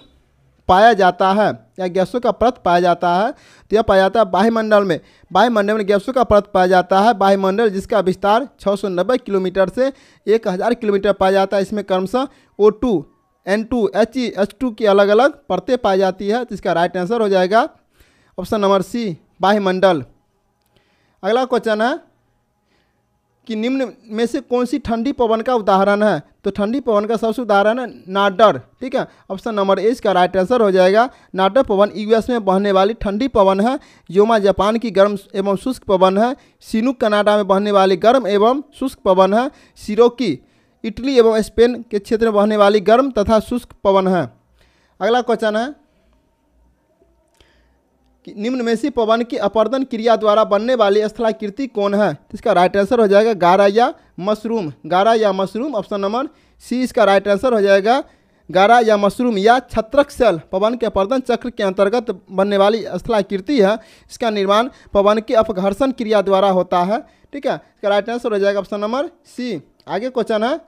पाया जाता है या गैसों का परत पाया जाता है? तो यह पाया जाता है वायुमंडल में। वायुमंडल में गैसों का परत पाया जाता है। वायुमंडल जिसका विस्तार 690 किलोमीटर से 1000 किलोमीटर पाया जाता है। इसमें क्रमशः O2, N2, He, H2 की अलग अलग परतें पाई जाती है। तो इसका राइट आंसर हो जाएगा ऑप्शन नंबर सी वायुमंडल। अगला क्वेश्चन है कि निम्न में से कौन सी ठंडी पवन का उदाहरण है? तो ठंडी पवन का सबसे उदाहरण है नाडर। ठीक है, ऑप्शन नंबर ए इसका राइट आंसर हो जाएगा। नाडर पवन यूएस में बहने वाली ठंडी पवन है। योमा जापान की गर्म एवं शुष्क पवन है। सिनुक कनाडा में बहने वाली गर्म एवं शुष्क पवन है। सिरोकी इटली एवं स्पेन के क्षेत्र में बहने वाली गर्म तथा शुष्क पवन है। अगला क्वेश्चन है कि निम्न में से पवन की अपर्दन क्रिया द्वारा बनने वाली स्थलाकृति कौन है? तो इसका राइट आंसर हो जाएगा गारा या मशरूम। गारा या मशरूम। ऑप्शन नंबर सी इसका राइट आंसर हो जाएगा। गारा या मशरूम या छत्रक सेल पवन के अपर्दन चक्र के अंतर्गत बनने वाली स्थलाकृति है। इसका निर्माण पवन की अपघर्षण क्रिया द्वारा होता है। ठीक है, इसका राइट आंसर हो जाएगा ऑप्शन नंबर सी। आगे क्वेश्चन है,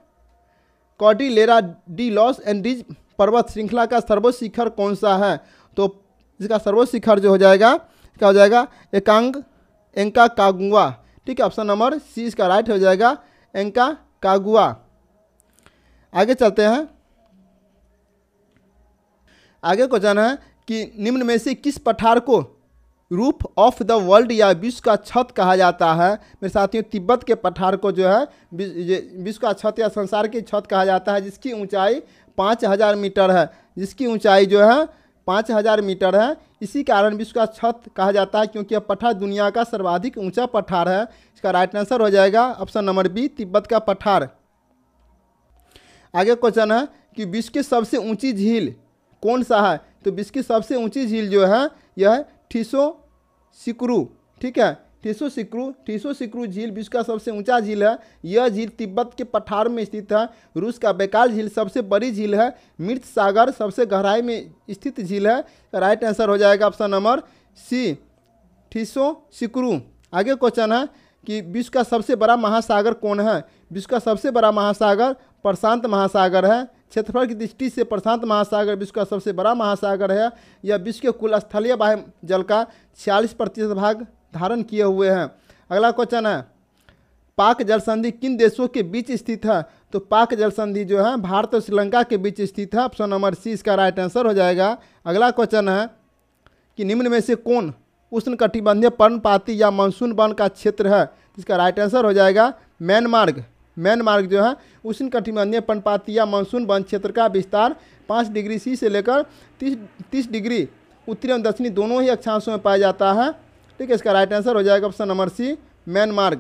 कॉर्डिलेरा डी लॉस एंडीज पर्वत श्रृंखला का सर्वोच्च शिखर कौन सा है? तो इसका सर्वोच्च शिखर जो हो जाएगा इसका हो जाएगा एंका कागुआ। ठीक है, ऑप्शन नंबर सी इसका राइट हो जाएगा एंका कागुआ। आगे चलते हैं, आगे क्वेश्चन है कि निम्न में से किस पठार को रूफ ऑफ द वर्ल्ड या विश्व का छत कहा जाता है? मेरे साथियों, तिब्बत के पठार को जो है विश्व का छत या संसार की छत कहा जाता है, जिसकी ऊंचाई 5000 मीटर है। जिसकी ऊंचाई जो है 5000 मीटर है। इसी कारण विश्व का छत कहा जाता है, क्योंकि यह पठार दुनिया का सर्वाधिक ऊंचा पठार है। इसका राइट आंसर हो जाएगा ऑप्शन नंबर बी तिब्बत का पठार। आगे क्वेश्चन है कि विश्व की सबसे ऊंची झील कौन सा है? तो विश्व की सबसे ऊंची झील जो है यह है थीसोसिक्रू। ठीक है, थीसोसिक्रू झील विश्व का सबसे ऊंचा झील है। यह झील तिब्बत के पठार में स्थित है। रूस का बैकाल झील सबसे बड़ी झील है। मृत सागर सबसे गहराई में स्थित झील है। राइट आंसर हो जाएगा ऑप्शन नंबर सी, थीसोसिक्रू। आगे क्वेश्चन है कि विश्व का सबसे बड़ा महासागर कौन है? विश्व का सबसे बड़ा महासागर प्रशांत महासागर है। क्षेत्रफल की दृष्टि से प्रशांत महासागर विश्व का सबसे बड़ा महासागर है। यह विश्व के कुल स्थलीय वायु जल का 46% भाग धारण किए हुए हैं। अगला क्वेश्चन है, पाक जल संधि किन देशों के बीच स्थित है? तो पाक जल संधि जो है भारत और श्रीलंका के बीच स्थित है। ऑप्शन नंबर सी इसका राइट आंसर हो जाएगा। अगला क्वेश्चन है कि निम्न में से कौन उष्णकटिबंधीय पर्णपाती या मानसून वन का क्षेत्र है? इसका राइट आंसर हो जाएगा म्यांमार। म्यांमार जो है उष्णकटिबंधीय पर्णपाती या मानसून वन क्षेत्र का विस्तार 5 डिग्री सी से लेकर 30 डिग्री उत्तरी एवं दक्षिणी दोनों ही अक्षांशों में पाया जाता है। ठीक है, इसका राइट आंसर हो जाएगा ऑप्शन नंबर सी, म्यांमार।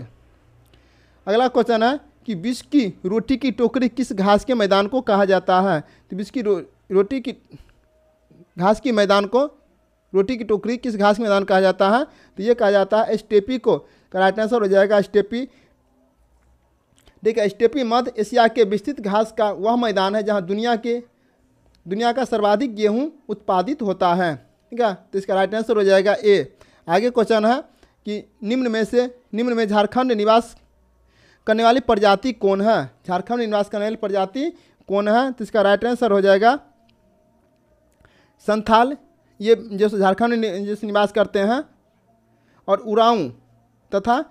अगला क्वेश्चन है कि विश्व की रोटी की टोकरी किस घास के मैदान को कहा जाता है? तो विश्व की रोटी की घास की मैदान को, रोटी की टोकरी किस घास के मैदान कहा जाता है? तो ये कहा जाता है स्टेपी को। राइट आंसर हो जाएगा स्टेपी। ठीक है, स्टेपी मध्य एशिया के विस्तृत घास का वह मैदान है जहाँ दुनिया का सर्वाधिक गेहूं उत्पादित होता है। ठीक है, तो इसका राइट आंसर हो जाएगा ए। आगे क्वेश्चन है कि निम्न में झारखंड निवास करने वाली प्रजाति कौन है? झारखंड में निवास करने वाली प्रजाति कौन है? तो इसका राइट आंसर हो जाएगा संथाल। ये जो झारखंड में जिस निवास करते हैं, और उरांव तथा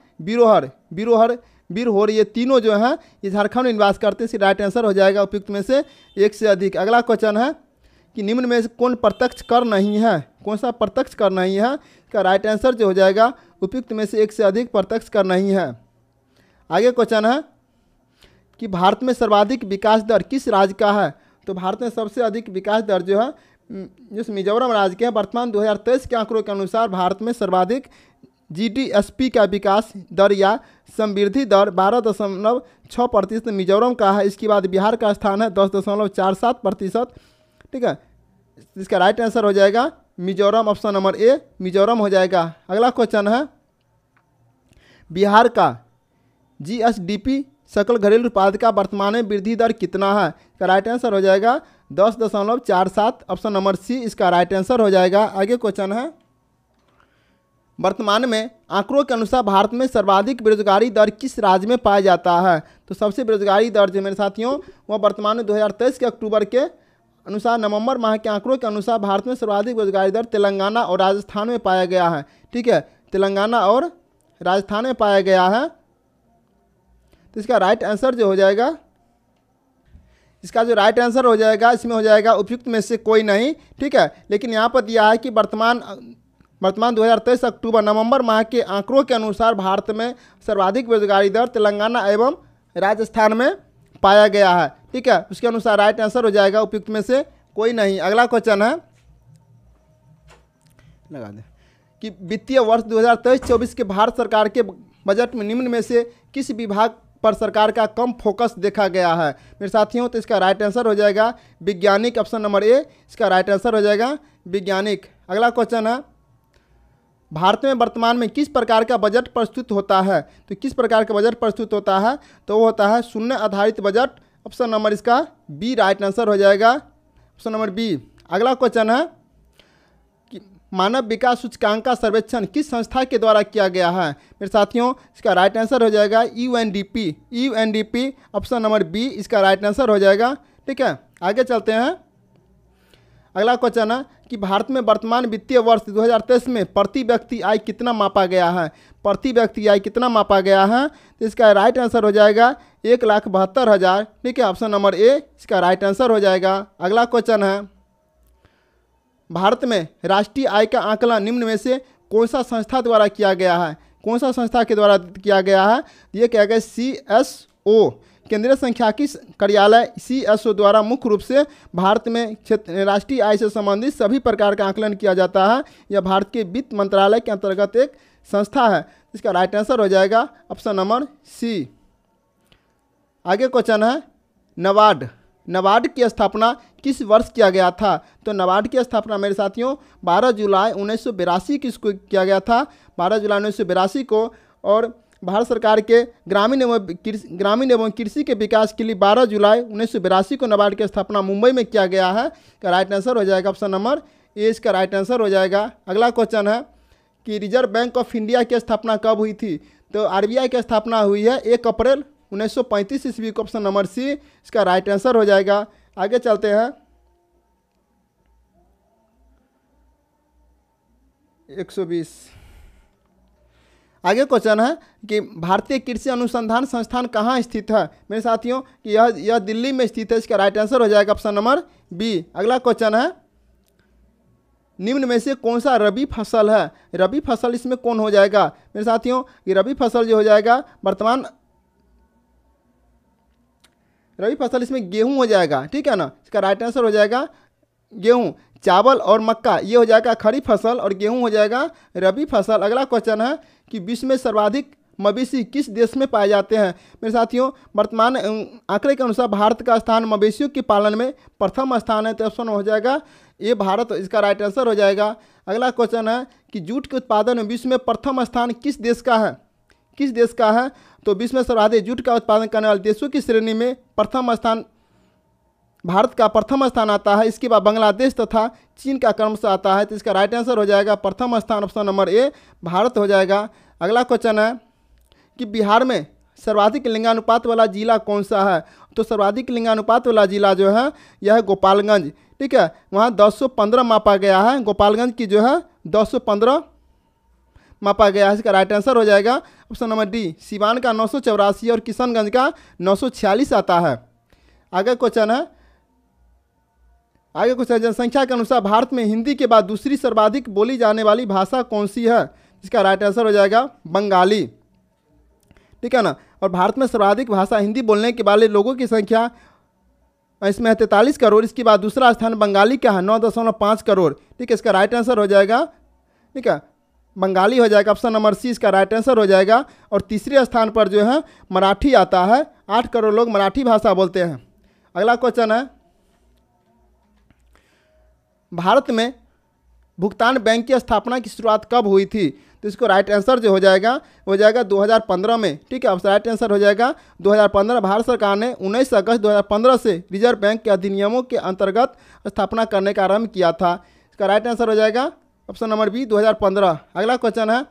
बिरहोर ये तीनों जो हैं ये झारखंड में निवास करते हैं। इसका राइट आंसर हो जाएगा उपयुक्त में से एक से अधिक। अगला क्वेश्चन है कि निम्न में से कौन प्रत्यक्ष कर नहीं है? कौन सा प्रत्यक्ष कर नहीं है? इसका राइट आंसर जो हो जाएगा उपयुक्त में से एक से अधिक प्रत्यक्ष कर नहीं है। आगे क्वेश्चन है कि भारत में सर्वाधिक विकास दर किस राज्य का है? तो भारत में सबसे अधिक विकास दर जो है जिस मिजोरम राज्य के हैं। वर्तमान 2023 के आंकड़ों के अनुसार भारत में सर्वाधिक जीडीएसपी का विकास दर या समृद्धि दर 12.6% मिजोरम का है। इसके बाद बिहार का स्थान है 10.47%। ठीक है, इसका राइट आंसर हो जाएगा Mizoram, option number A Mizoram हो जाएगा। अगला क्वेश्चन है बिहार का जीएसडीपी सकल घरेलू उत्पाद का वर्तमान में वृद्धि दर कितना है? इसका राइट आंसर हो जाएगा 10.47, ऑप्शन नंबर सी इसका राइट आंसर हो जाएगा। आगे क्वेश्चन है वर्तमान में आंकड़ों के अनुसार भारत में सर्वाधिक बेरोजगारी दर किस राज्य में पाया जाता है? तो सबसे बेरोजगारी दर जो मेरे साथियों वह वर्तमान में 2023 के अक्टूबर के अनुसार नवंबर माह के आंकड़ों के अनुसार भारत में सर्वाधिक बेरोजगारी दर तेलंगाना और राजस्थान में पाया गया है। ठीक है, तेलंगाना और राजस्थान में पाया गया है। तो इसका राइट आंसर जो हो जाएगा, इसका जो राइट आंसर हो जाएगा इसमें हो जाएगा उपयुक्त में से कोई नहीं। ठीक है, लेकिन यहाँ पर दिया है कि वर्तमान 2023 अक्टूबर नवंबर माह के आंकड़ों के अनुसार भारत में सर्वाधिक बेरोजगारी दर तेलंगाना एवं राजस्थान में पाया गया है। ठीक है, उसके अनुसार राइट आंसर हो जाएगा उपयुक्त में से कोई नहीं। अगला क्वेश्चन है लगा दे कि वित्तीय वर्ष 2023-24 के भारत सरकार के बजट में निम्न में से किस विभाग पर सरकार का कम फोकस देखा गया है? मेरे साथियों, तो इसका राइट आंसर हो जाएगा वैज्ञानिक, ऑप्शन नंबर ए इसका राइट आंसर हो जाएगा वैज्ञानिक। अगला क्वेश्चन है भारत में वर्तमान में किस प्रकार का बजट प्रस्तुत होता है? तो किस प्रकार का बजट प्रस्तुत होता है? तो वो होता है शून्य आधारित बजट, ऑप्शन नंबर इसका बी राइट आंसर हो जाएगा, ऑप्शन नंबर बी। अगला क्वेश्चन है कि मानव विकास सूचकांक का सर्वेक्षण किस संस्था के द्वारा किया गया है? मेरे साथियों, इसका राइट आंसर हो जाएगा यूएनडीपी, ऑप्शन नंबर बी इसका राइट आंसर हो जाएगा। ठीक है, आगे चलते हैं। अगला क्वेश्चन है कि भारत में वर्तमान वित्तीय वर्ष 2023 में प्रति व्यक्ति आय कितना मापा गया है? प्रति व्यक्ति आय कितना मापा गया है? तो इसका राइट आंसर हो जाएगा 1,72,000। ठीक है, ऑप्शन नंबर ए इसका राइट आंसर हो जाएगा। अगला क्वेश्चन है भारत में राष्ट्रीय आय का आकलन निम्न में से कौन सा संस्था द्वारा किया गया है? कौन सा संस्था के द्वारा किया गया है? ये क्या गया CSO केंद्रीय सांख्यिकी कार्यालय CSO द्वारा मुख्य रूप से भारत में राष्ट्रीय आय से संबंधित सभी प्रकार का आकलन किया जाता है। यह भारत के वित्त मंत्रालय के अंतर्गत एक संस्था है। इसका राइट आंसर हो जाएगा ऑप्शन नंबर सी। आगे क्वेश्चन है नाबार्ड की स्थापना किस वर्ष किया गया था? तो नाबार्ड की स्थापना मेरे साथियों 12 जुलाई 1982 किसको किया गया था? 12 जुलाई 1982 को। और भारत सरकार के ग्रामीण एवं कृषि के विकास के लिए 12 जुलाई 1982 को नाबार्ड की स्थापना मुंबई में किया गया है। का राइट आंसर हो जाएगा ऑप्शन नंबर ए, इसका राइट आंसर हो जाएगा। अगला क्वेश्चन है कि रिजर्व बैंक ऑफ इंडिया की स्थापना कब हुई थी? तो आरबीआई की स्थापना हुई है 1 अप्रैल 1935 ईस्वी को, ऑप्शन नंबर सी इसका राइट आंसर हो जाएगा। आगे चलते हैं 120। आगे क्वेश्चन है कि भारतीय कृषि अनुसंधान संस्थान कहाँ स्थित है? मेरे साथियों कि यह दिल्ली में स्थित है। इसका राइट आंसर हो जाएगा ऑप्शन नंबर बी। अगला क्वेश्चन है निम्न में से कौन सा रबी फसल है? रबी फसल इसमें कौन हो जाएगा? मेरे साथियों ये रबी फसल जो हो जाएगा वर्तमान रबी फसल इसमें गेहूं हो जाएगा, ठीक है ना। इसका राइट आंसर हो जाएगा गेहूं। चावल और मक्का ये हो जाएगा खरीफ फसल और गेहूं हो जाएगा रबी फसल। अगला क्वेश्चन है कि विश्व में सर्वाधिक मवेशी किस देश में पाए जाते हैं? मेरे साथियों वर्तमान आंकड़े के अनुसार भारत का स्थान मवेशियों के पालन में प्रथम स्थान है, तो ऑप्शन हो जाएगा ये भारत, इसका राइट आंसर हो जाएगा। अगला क्वेश्चन है कि जूट के उत्पादन में विश्व में प्रथम स्थान किस देश का है? किस देश का है? तो विश्व में सर्वाधिक जूट का उत्पादन करने वाले देशों की श्रेणी में प्रथम स्थान भारत का प्रथम स्थान आता है। इसके बाद बांग्लादेश तथा चीन का क्रमशः आता है, तो इसका राइट आंसर हो जाएगा प्रथम स्थान ऑप्शन नंबर ए भारत हो जाएगा। अगला क्वेश्चन है कि बिहार में सर्वाधिक लिंगानुपात वाला जिला कौन सा है? तो सर्वाधिक लिंगानुपात वाला जिला जो है यह है गोपालगंज, ठीक है। वहाँ 215 मापा गया है। गोपालगंज की जो है 215 मापा गया है। इसका राइट आंसर हो जाएगा ऑप्शन नंबर डी। सिवान का 984 और किशनगंज का 946 आता है। आगे क्वेश्चन है जनसंख्या के अनुसार भारत में हिंदी के बाद दूसरी सर्वाधिक बोली जाने वाली भाषा कौन सी है? इसका राइट आंसर हो जाएगा बंगाली, ठीक है ना। और भारत में सर्वाधिक भाषा हिंदी बोलने के वाले लोगों की संख्या इसमें है 43 करोड़। इसके बाद दूसरा स्थान बंगाली का है 9.5 करोड़, ठीक है। इसका राइट आंसर हो जाएगा, ठीक है, बंगाली हो जाएगा ऑप्शन नंबर सी, इसका राइट आंसर हो जाएगा। और तीसरे स्थान पर जो है मराठी आता है, 8 करोड़ लोग मराठी भाषा बोलते हैं। अगला क्वेश्चन है भारत में भुगतान बैंक की स्थापना की शुरुआत कब हुई थी? तो इसको राइट आंसर जो हो जाएगा 2015 में, ठीक है। अब राइट आंसर हो जाएगा 2015। भारत सरकार ने 19 अगस्त 2015 से रिजर्व बैंक के अधिनियमों के अंतर्गत स्थापना करने का आरंभ किया था। इसका राइट आंसर हो जाएगा ऑप्शन नंबर बी 2015। अगला क्वेश्चन है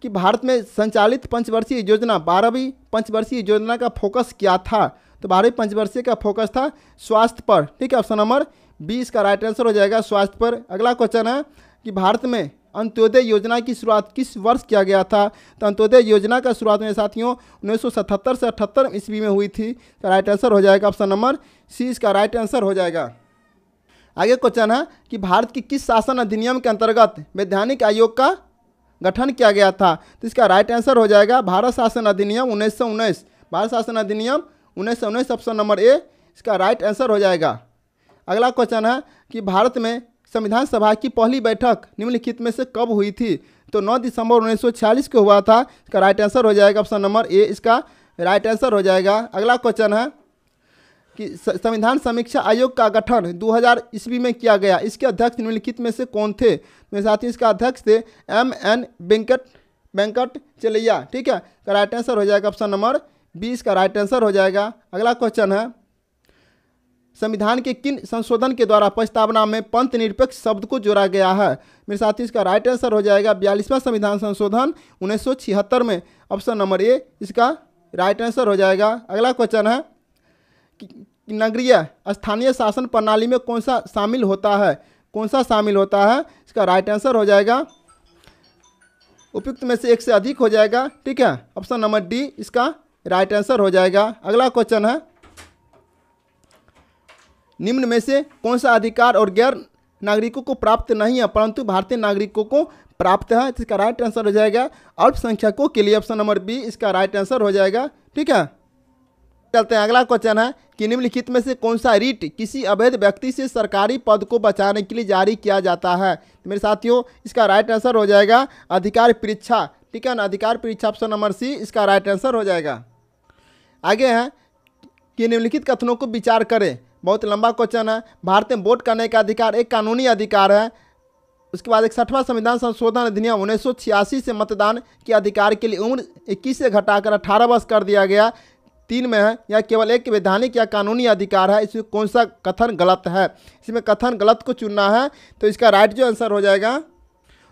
कि भारत में संचालित पंचवर्षीय योजना 12वीं पंचवर्षीय योजना का फोकस क्या था? तो 12वीं पंचवर्षीय का फोकस था स्वास्थ्य पर, ठीक है। ऑप्शन नंबर बी इसका राइट आंसर हो जाएगा स्वास्थ्य पर। अगला क्वेश्चन है कि भारत में अंत्योदय योजना की शुरुआत किस वर्ष किया गया था? तो अंत्योदय योजना का शुरुआत में साथियों 1977 से 78 ईस्वी में हुई थी। तो राइट आंसर हो जाएगा ऑप्शन नंबर सी, इसका राइट आंसर हो जाएगा। आगे क्वेश्चन है कि भारत की किस शासन अधिनियम के अंतर्गत वैधानिक आयोग का गठन किया गया था? तो इसका राइट आंसर हो जाएगा भारत शासन अधिनियम 1919। भारत शासन अधिनियम 1919 ऑप्शन नंबर ए, इसका राइट आंसर हो जाएगा। अगला क्वेश्चन है कि भारत में संविधान सभा की पहली बैठक निम्नलिखित में से कब हुई थी? तो 9 दिसंबर 1946 को हुआ था। इसका राइट आंसर हो जाएगा ऑप्शन नंबर ए, इसका राइट आंसर हो जाएगा। अगला क्वेश्चन है कि संविधान समीक्षा आयोग का गठन 2000 ईस्वी में किया गया। इसके अध्यक्ष निम्नलिखित में से कौन थे? मेरे साथ ही इसका अध्यक्ष थे M.N. वेंकट चलैया, ठीक है। इसका राइट आंसर हो जाएगा ऑप्शन नंबर बी, इसका राइट आंसर हो जाएगा। अगला क्वेश्चन है संविधान के किन संशोधन के द्वारा प्रस्तावना में पंथ निरपेक्ष शब्द को जोड़ा गया है? मेरे साथ ही इसका राइट आंसर हो जाएगा 42वां संविधान संशोधन 1976 में, ऑप्शन नंबर ए, इसका राइट आंसर हो जाएगा। अगला क्वेश्चन है कि नगरीय स्थानीय शासन प्रणाली में कौन सा शामिल होता है? कौन सा शामिल होता है? इसका राइट आंसर हो जाएगा उपयुक्त में से एक से अधिक हो जाएगा, ठीक है। ऑप्शन नंबर डी इसका राइट आंसर हो जाएगा। अगला क्वेश्चन है निम्न में से कौन सा अधिकार और गैर नागरिकों को प्राप्त नहीं है परंतु भारतीय नागरिकों को प्राप्त है? इसका राइट आंसर हो जाएगा अल्पसंख्यकों के लिए, ऑप्शन नंबर बी, इसका राइट आंसर हो जाएगा, ठीक है। चलते हैं अगला क्वेश्चन है कि निम्नलिखित में से कौन सा रिट किसी अवैध व्यक्ति से सरकारी पद को बचाने के लिए जारी किया जाता है? तो मेरे साथियों इसका राइट आंसर हो जाएगा अधिकार परीक्षा, ठीक है ना। अधिकार परीक्षा ऑप्शन नंबर सी, इसका राइट आंसर हो जाएगा। आगे है कि निम्नलिखित कथनों को विचार करें। बहुत लंबा क्वेश्चन है। भारत में वोट करने का अधिकार एक कानूनी अधिकार है। उसके बाद 61वां संविधान संशोधन अधिनियम 1986 से मतदान के अधिकार के लिए उम्र 21 से घटाकर 18 वर्ष कर दिया गया। 3 में है, यह केवल एक वैधानिक या कानूनी अधिकार है। इसमें कौन सा कथन गलत है? इसमें कथन गलत को चुनना है। तो इसका राइट जो आंसर हो जाएगा,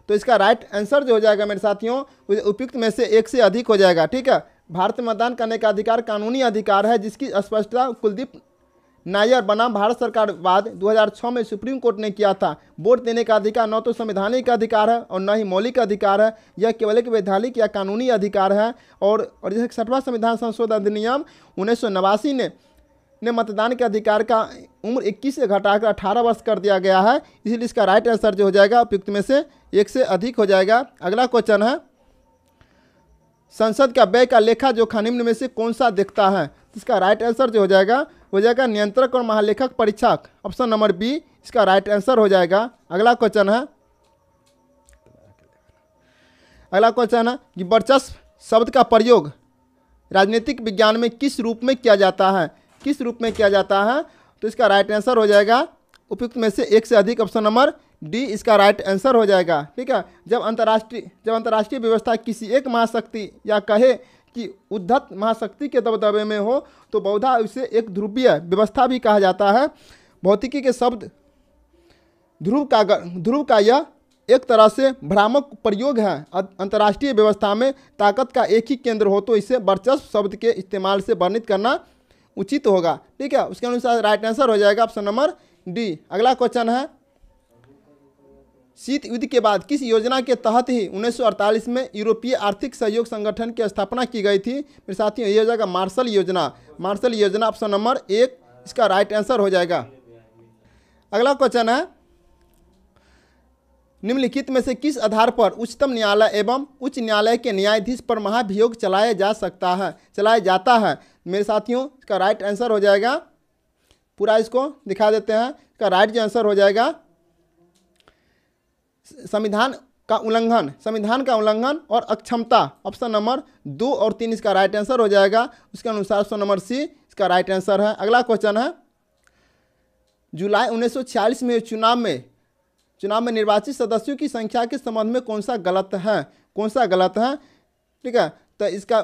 तो इसका राइट आंसर जो हो जाएगा मेरे साथियों, उपयुक्त में से एक से अधिक हो जाएगा। ठीक है, भारत में मतदान करने का अधिकार कानूनी अधिकार है, जिसकी स्पष्टता कुलदीप नायर बनाम भारत सरकार बाद 2006 में सुप्रीम कोर्ट ने किया था। वोट देने का अधिकार न तो संवैधानिक अधिकार है और न ही मौलिक अधिकार है, यह केवल एक वैधानिक या कानूनी अधिकार है। और जैसे 60वां संविधान संशोधन अधिनियम 1989 ने मतदान के अधिकार का उम्र 21 से घटाकर 18 वर्ष कर दिया गया है। इसलिए इसका राइट आंसर जो हो जाएगा उपयुक्त में से एक से अधिक हो जाएगा। अगला क्वेश्चन है, संसद का व्यय का लेखा जोखा निम्न में से कौन सा दिखता है? इसका राइट आंसर जो हो जाएगा नियंत्रक और महालेखक परीक्षक, ऑप्शन नंबर बी इसका राइट आंसर हो जाएगा। अगला क्वेश्चन है कि वर्चस्व शब्द का प्रयोग राजनीतिक विज्ञान में किस रूप में किया जाता है? किस रूप में किया जाता है? तो इसका राइट आंसर हो जाएगा उपयुक्त में से एक से अधिक, ऑप्शन नंबर डी इसका राइट आंसर हो जाएगा। ठीक है, जब अंतर्राष्ट्रीय व्यवस्था किसी एक महाशक्ति या कहे कि उद्धत महाशक्ति के दबदबे में हो तो बहुधा उसे एक ध्रुवीय व्यवस्था भी कहा जाता है। भौतिकी के शब्द ध्रुव का यह एक तरह से भ्रामक प्रयोग है। अंतर्राष्ट्रीय व्यवस्था में ताकत का एक ही केंद्र हो तो इसे वर्चस्व शब्द के इस्तेमाल से वर्णित करना उचित होगा। ठीक है, उसके अनुसार राइट आंसर हो जाएगा ऑप्शन नंबर डी। अगला क्वेश्चन है, शीत युद्ध के बाद किस योजना के तहत ही 1948 में यूरोपीय आर्थिक सहयोग संगठन की स्थापना की गई थी? मेरे साथियों, ये हो जाएगा मार्शल योजना। मार्शल योजना ऑप्शन नंबर एक इसका राइट आंसर हो जाएगा। अगला क्वेश्चन है, निम्नलिखित में से किस आधार पर उच्चतम न्यायालय एवं उच्च न्यायालय के न्यायाधीश पर महाभियोग चलाया जाता है? मेरे साथियों, इसका राइट आंसर हो जाएगा, पूरा इसको दिखा देते हैं। इसका राइट जो आंसर हो जाएगा संविधान का उल्लंघन और अक्षमता, ऑप्शन नंबर 2 और 3 इसका राइट आंसर हो जाएगा। उसके अनुसार ऑप्शन नंबर सी इसका राइट आंसर है। अगला क्वेश्चन है, जुलाई 1946 में चुनाव में निर्वाचित सदस्यों की संख्या के संबंध में कौन सा गलत है? ठीक है, तो इसका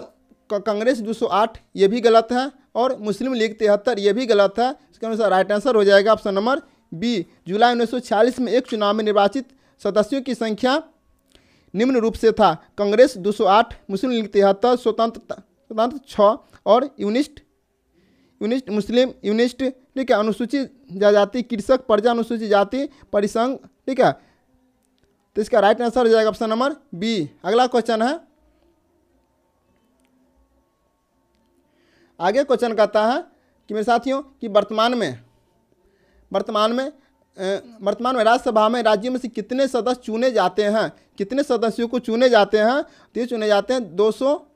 कांग्रेस 208 ये भी गलत है और मुस्लिम लीग 73 ये भी गलत है। इसके अनुसार राइट आंसर हो जाएगा ऑप्शन नंबर बी। जुलाई 1946 में एक चुनाव में निर्वाचित सदस्यों की संख्या निम्न रूप से था: कांग्रेस 208, मुस्लिम लीग 73, स्वतंत्र 6 और यूनिस्ट मुस्लिम यूनिस्ट। ठीक है, अनुसूचित जनजाति कृषक प्रजा अनुसूचित जाति परिसंघ। ठीक है, तो इसका राइट आंसर हो जाएगा ऑप्शन नंबर बी। अगला क्वेश्चन है, आगे क्वेश्चन कहता है कि मेरे साथियों कि वर्तमान में राज्यसभा में राज्यों में से कितने सदस्य चुने जाते हैं? कितने सदस्यों को चुने जाते हैं? तो ये चुने जाते हैं 200।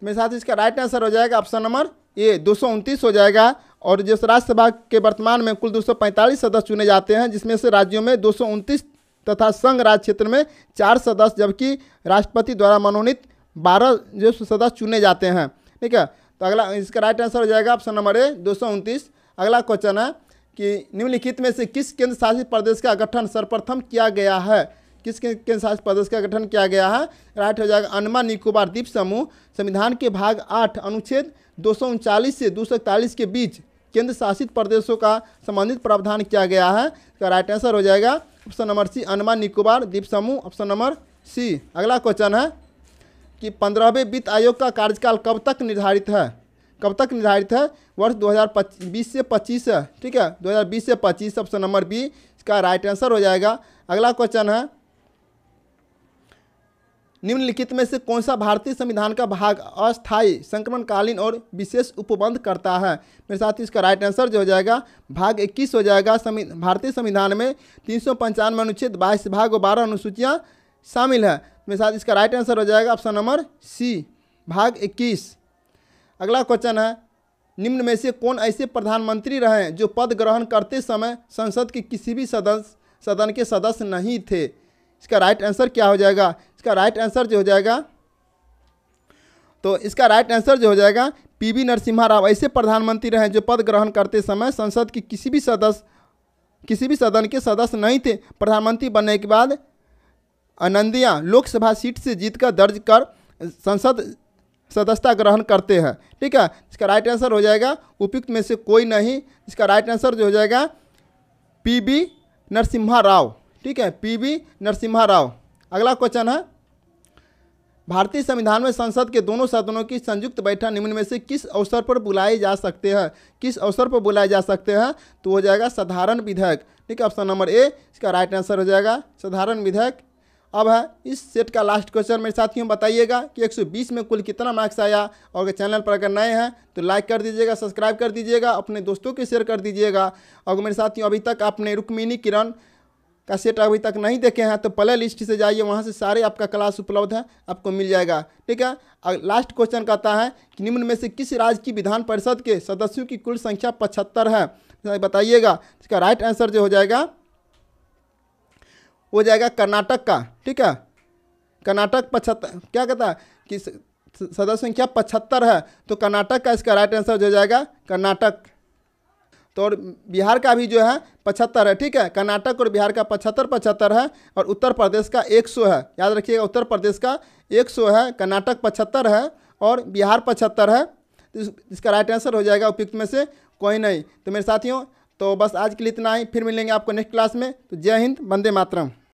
मेरे साथ इसका राइट आंसर हो जाएगा ऑप्शन नंबर ए 229 हो जाएगा। और जो राज्यसभा के वर्तमान में कुल 245 सदस्य चुने जाते हैं, जिसमें से राज्यों में 229 तथा संघ राज्य क्षेत्र में 4 सदस्य, जबकि राष्ट्रपति द्वारा मनोनीत 12 जो सदस्य चुने जाते हैं। ठीक है, तो अगला इसका राइट आंसर हो जाएगा ऑप्शन नंबर ए 229। अगला क्वेश्चन है कि निम्नलिखित में से किस केंद्र शासित प्रदेश का गठन सर्वप्रथम किया गया है? किस केंद्र शासित प्रदेश का गठन किया गया है? राइट हो जाएगा अंडमान निकोबार द्वीप समूह। संविधान के भाग 8 अनुच्छेद 239 से 241 के बीच केंद्र शासित प्रदेशों का संबंधित प्रावधान किया गया है। इसका राइट आंसर हो जाएगा option number C Andaman Nicobar द्वीप समूह, ऑप्शन नंबर सी। अगला क्वेश्चन है कि 15वें वित्त आयोग का कार्यकाल कब तक निर्धारित है? वर्ष 2020 से 25 है। ठीक है, 2020 से 25, ऑप्शन नंबर बी इसका राइट आंसर हो जाएगा। अगला क्वेश्चन है, निम्नलिखित में से कौन सा भारतीय संविधान का भाग अस्थायी, संक्रमणकालीन और विशेष उपबंध करता है? मेरे साथ इसका राइट आंसर जो हो जाएगा भाग 21 हो जाएगा। भारतीय संविधान में 395 अनुच्छेद 22 भाग और 12 अनुसूचियाँ शामिल है। मेरे साथ इसका राइट आंसर हो जाएगा ऑप्शन नंबर सी भाग 21। अगला क्वेश्चन है, निम्न में से कौन ऐसे प्रधानमंत्री रहे जो पद ग्रहण करते समय संसद के किसी भी सदन के सदस्य नहीं थे? इसका राइट आंसर क्या हो जाएगा? इसका राइट आंसर जो हो जाएगा, तो इसका राइट आंसर जो हो जाएगा पीवी नरसिम्हा राव ऐसे प्रधानमंत्री रहे जो पद ग्रहण करते समय संसद की किसी भी सदन के सदस्य नहीं थे। प्रधानमंत्री बनने के बाद आनंदिया लोकसभा सीट से जीतकर दर्ज कर संसद सदस्यता ग्रहण करते हैं। ठीक है, इसका राइट आंसर हो जाएगा उपयुक्त में से कोई नहीं। इसका राइट आंसर जो हो जाएगा पीवी नरसिम्हा राव। ठीक है, पीवी नरसिम्हा राव। अगला क्वेश्चन है, भारतीय संविधान में संसद के दोनों सदनों की संयुक्त बैठक निम्न में से किस अवसर पर बुलाए जा सकते हैं? किस अवसर पर बुलाए जा सकते हैं? तो हो जाएगा साधारण विधेयक। ठीक है, ऑप्शन नंबर ए इसका राइट आंसर हो जाएगा साधारण विधेयक। अब है इस सेट का लास्ट क्वेश्चन मेरे साथियों, बताइएगा कि 120 में कुल कितना मार्क्स आया। और अगर चैनल पर अगर नए हैं तो लाइक कर दीजिएगा, सब्सक्राइब कर दीजिएगा, अपने दोस्तों के शेयर कर दीजिएगा। और मेरे साथियों अभी तक आपने रुक्मिणी किरण का सेट अभी तक नहीं देखे हैं तो प्ले लिस्ट से जाइए, वहाँ से सारे आपका क्लास उपलब्ध है, आपको मिल जाएगा। ठीक है, लास्ट क्वेश्चन कहता है कि निम्न में से किस राज्य की विधान परिषद के सदस्यों की कुल संख्या 75 है? बताइएगा। इसका राइट आंसर जो हो जाएगा कर्नाटक का। ठीक है, कर्नाटक 75 क्या कहता है कि सदस्य संख्या 75 है, तो कर्नाटक का इसका राइट आंसर जो हो जाएगा कर्नाटक। तो और बिहार का भी जो है 75 है। ठीक है, कर्नाटक और बिहार का 75 है और उत्तर प्रदेश का 100 है। याद रखिएगा, उत्तर प्रदेश का 100 है, कर्नाटक 75 है और बिहार 75 है। तो इसका राइट आंसर हो जाएगा उपयुक्त में से कोई नहीं। तो मेरे साथियों तो बस आज के लिए इतना ही, फिर मिलेंगे आपको नेक्स्ट क्लास में। तो जय हिंद, वंदे मातरम।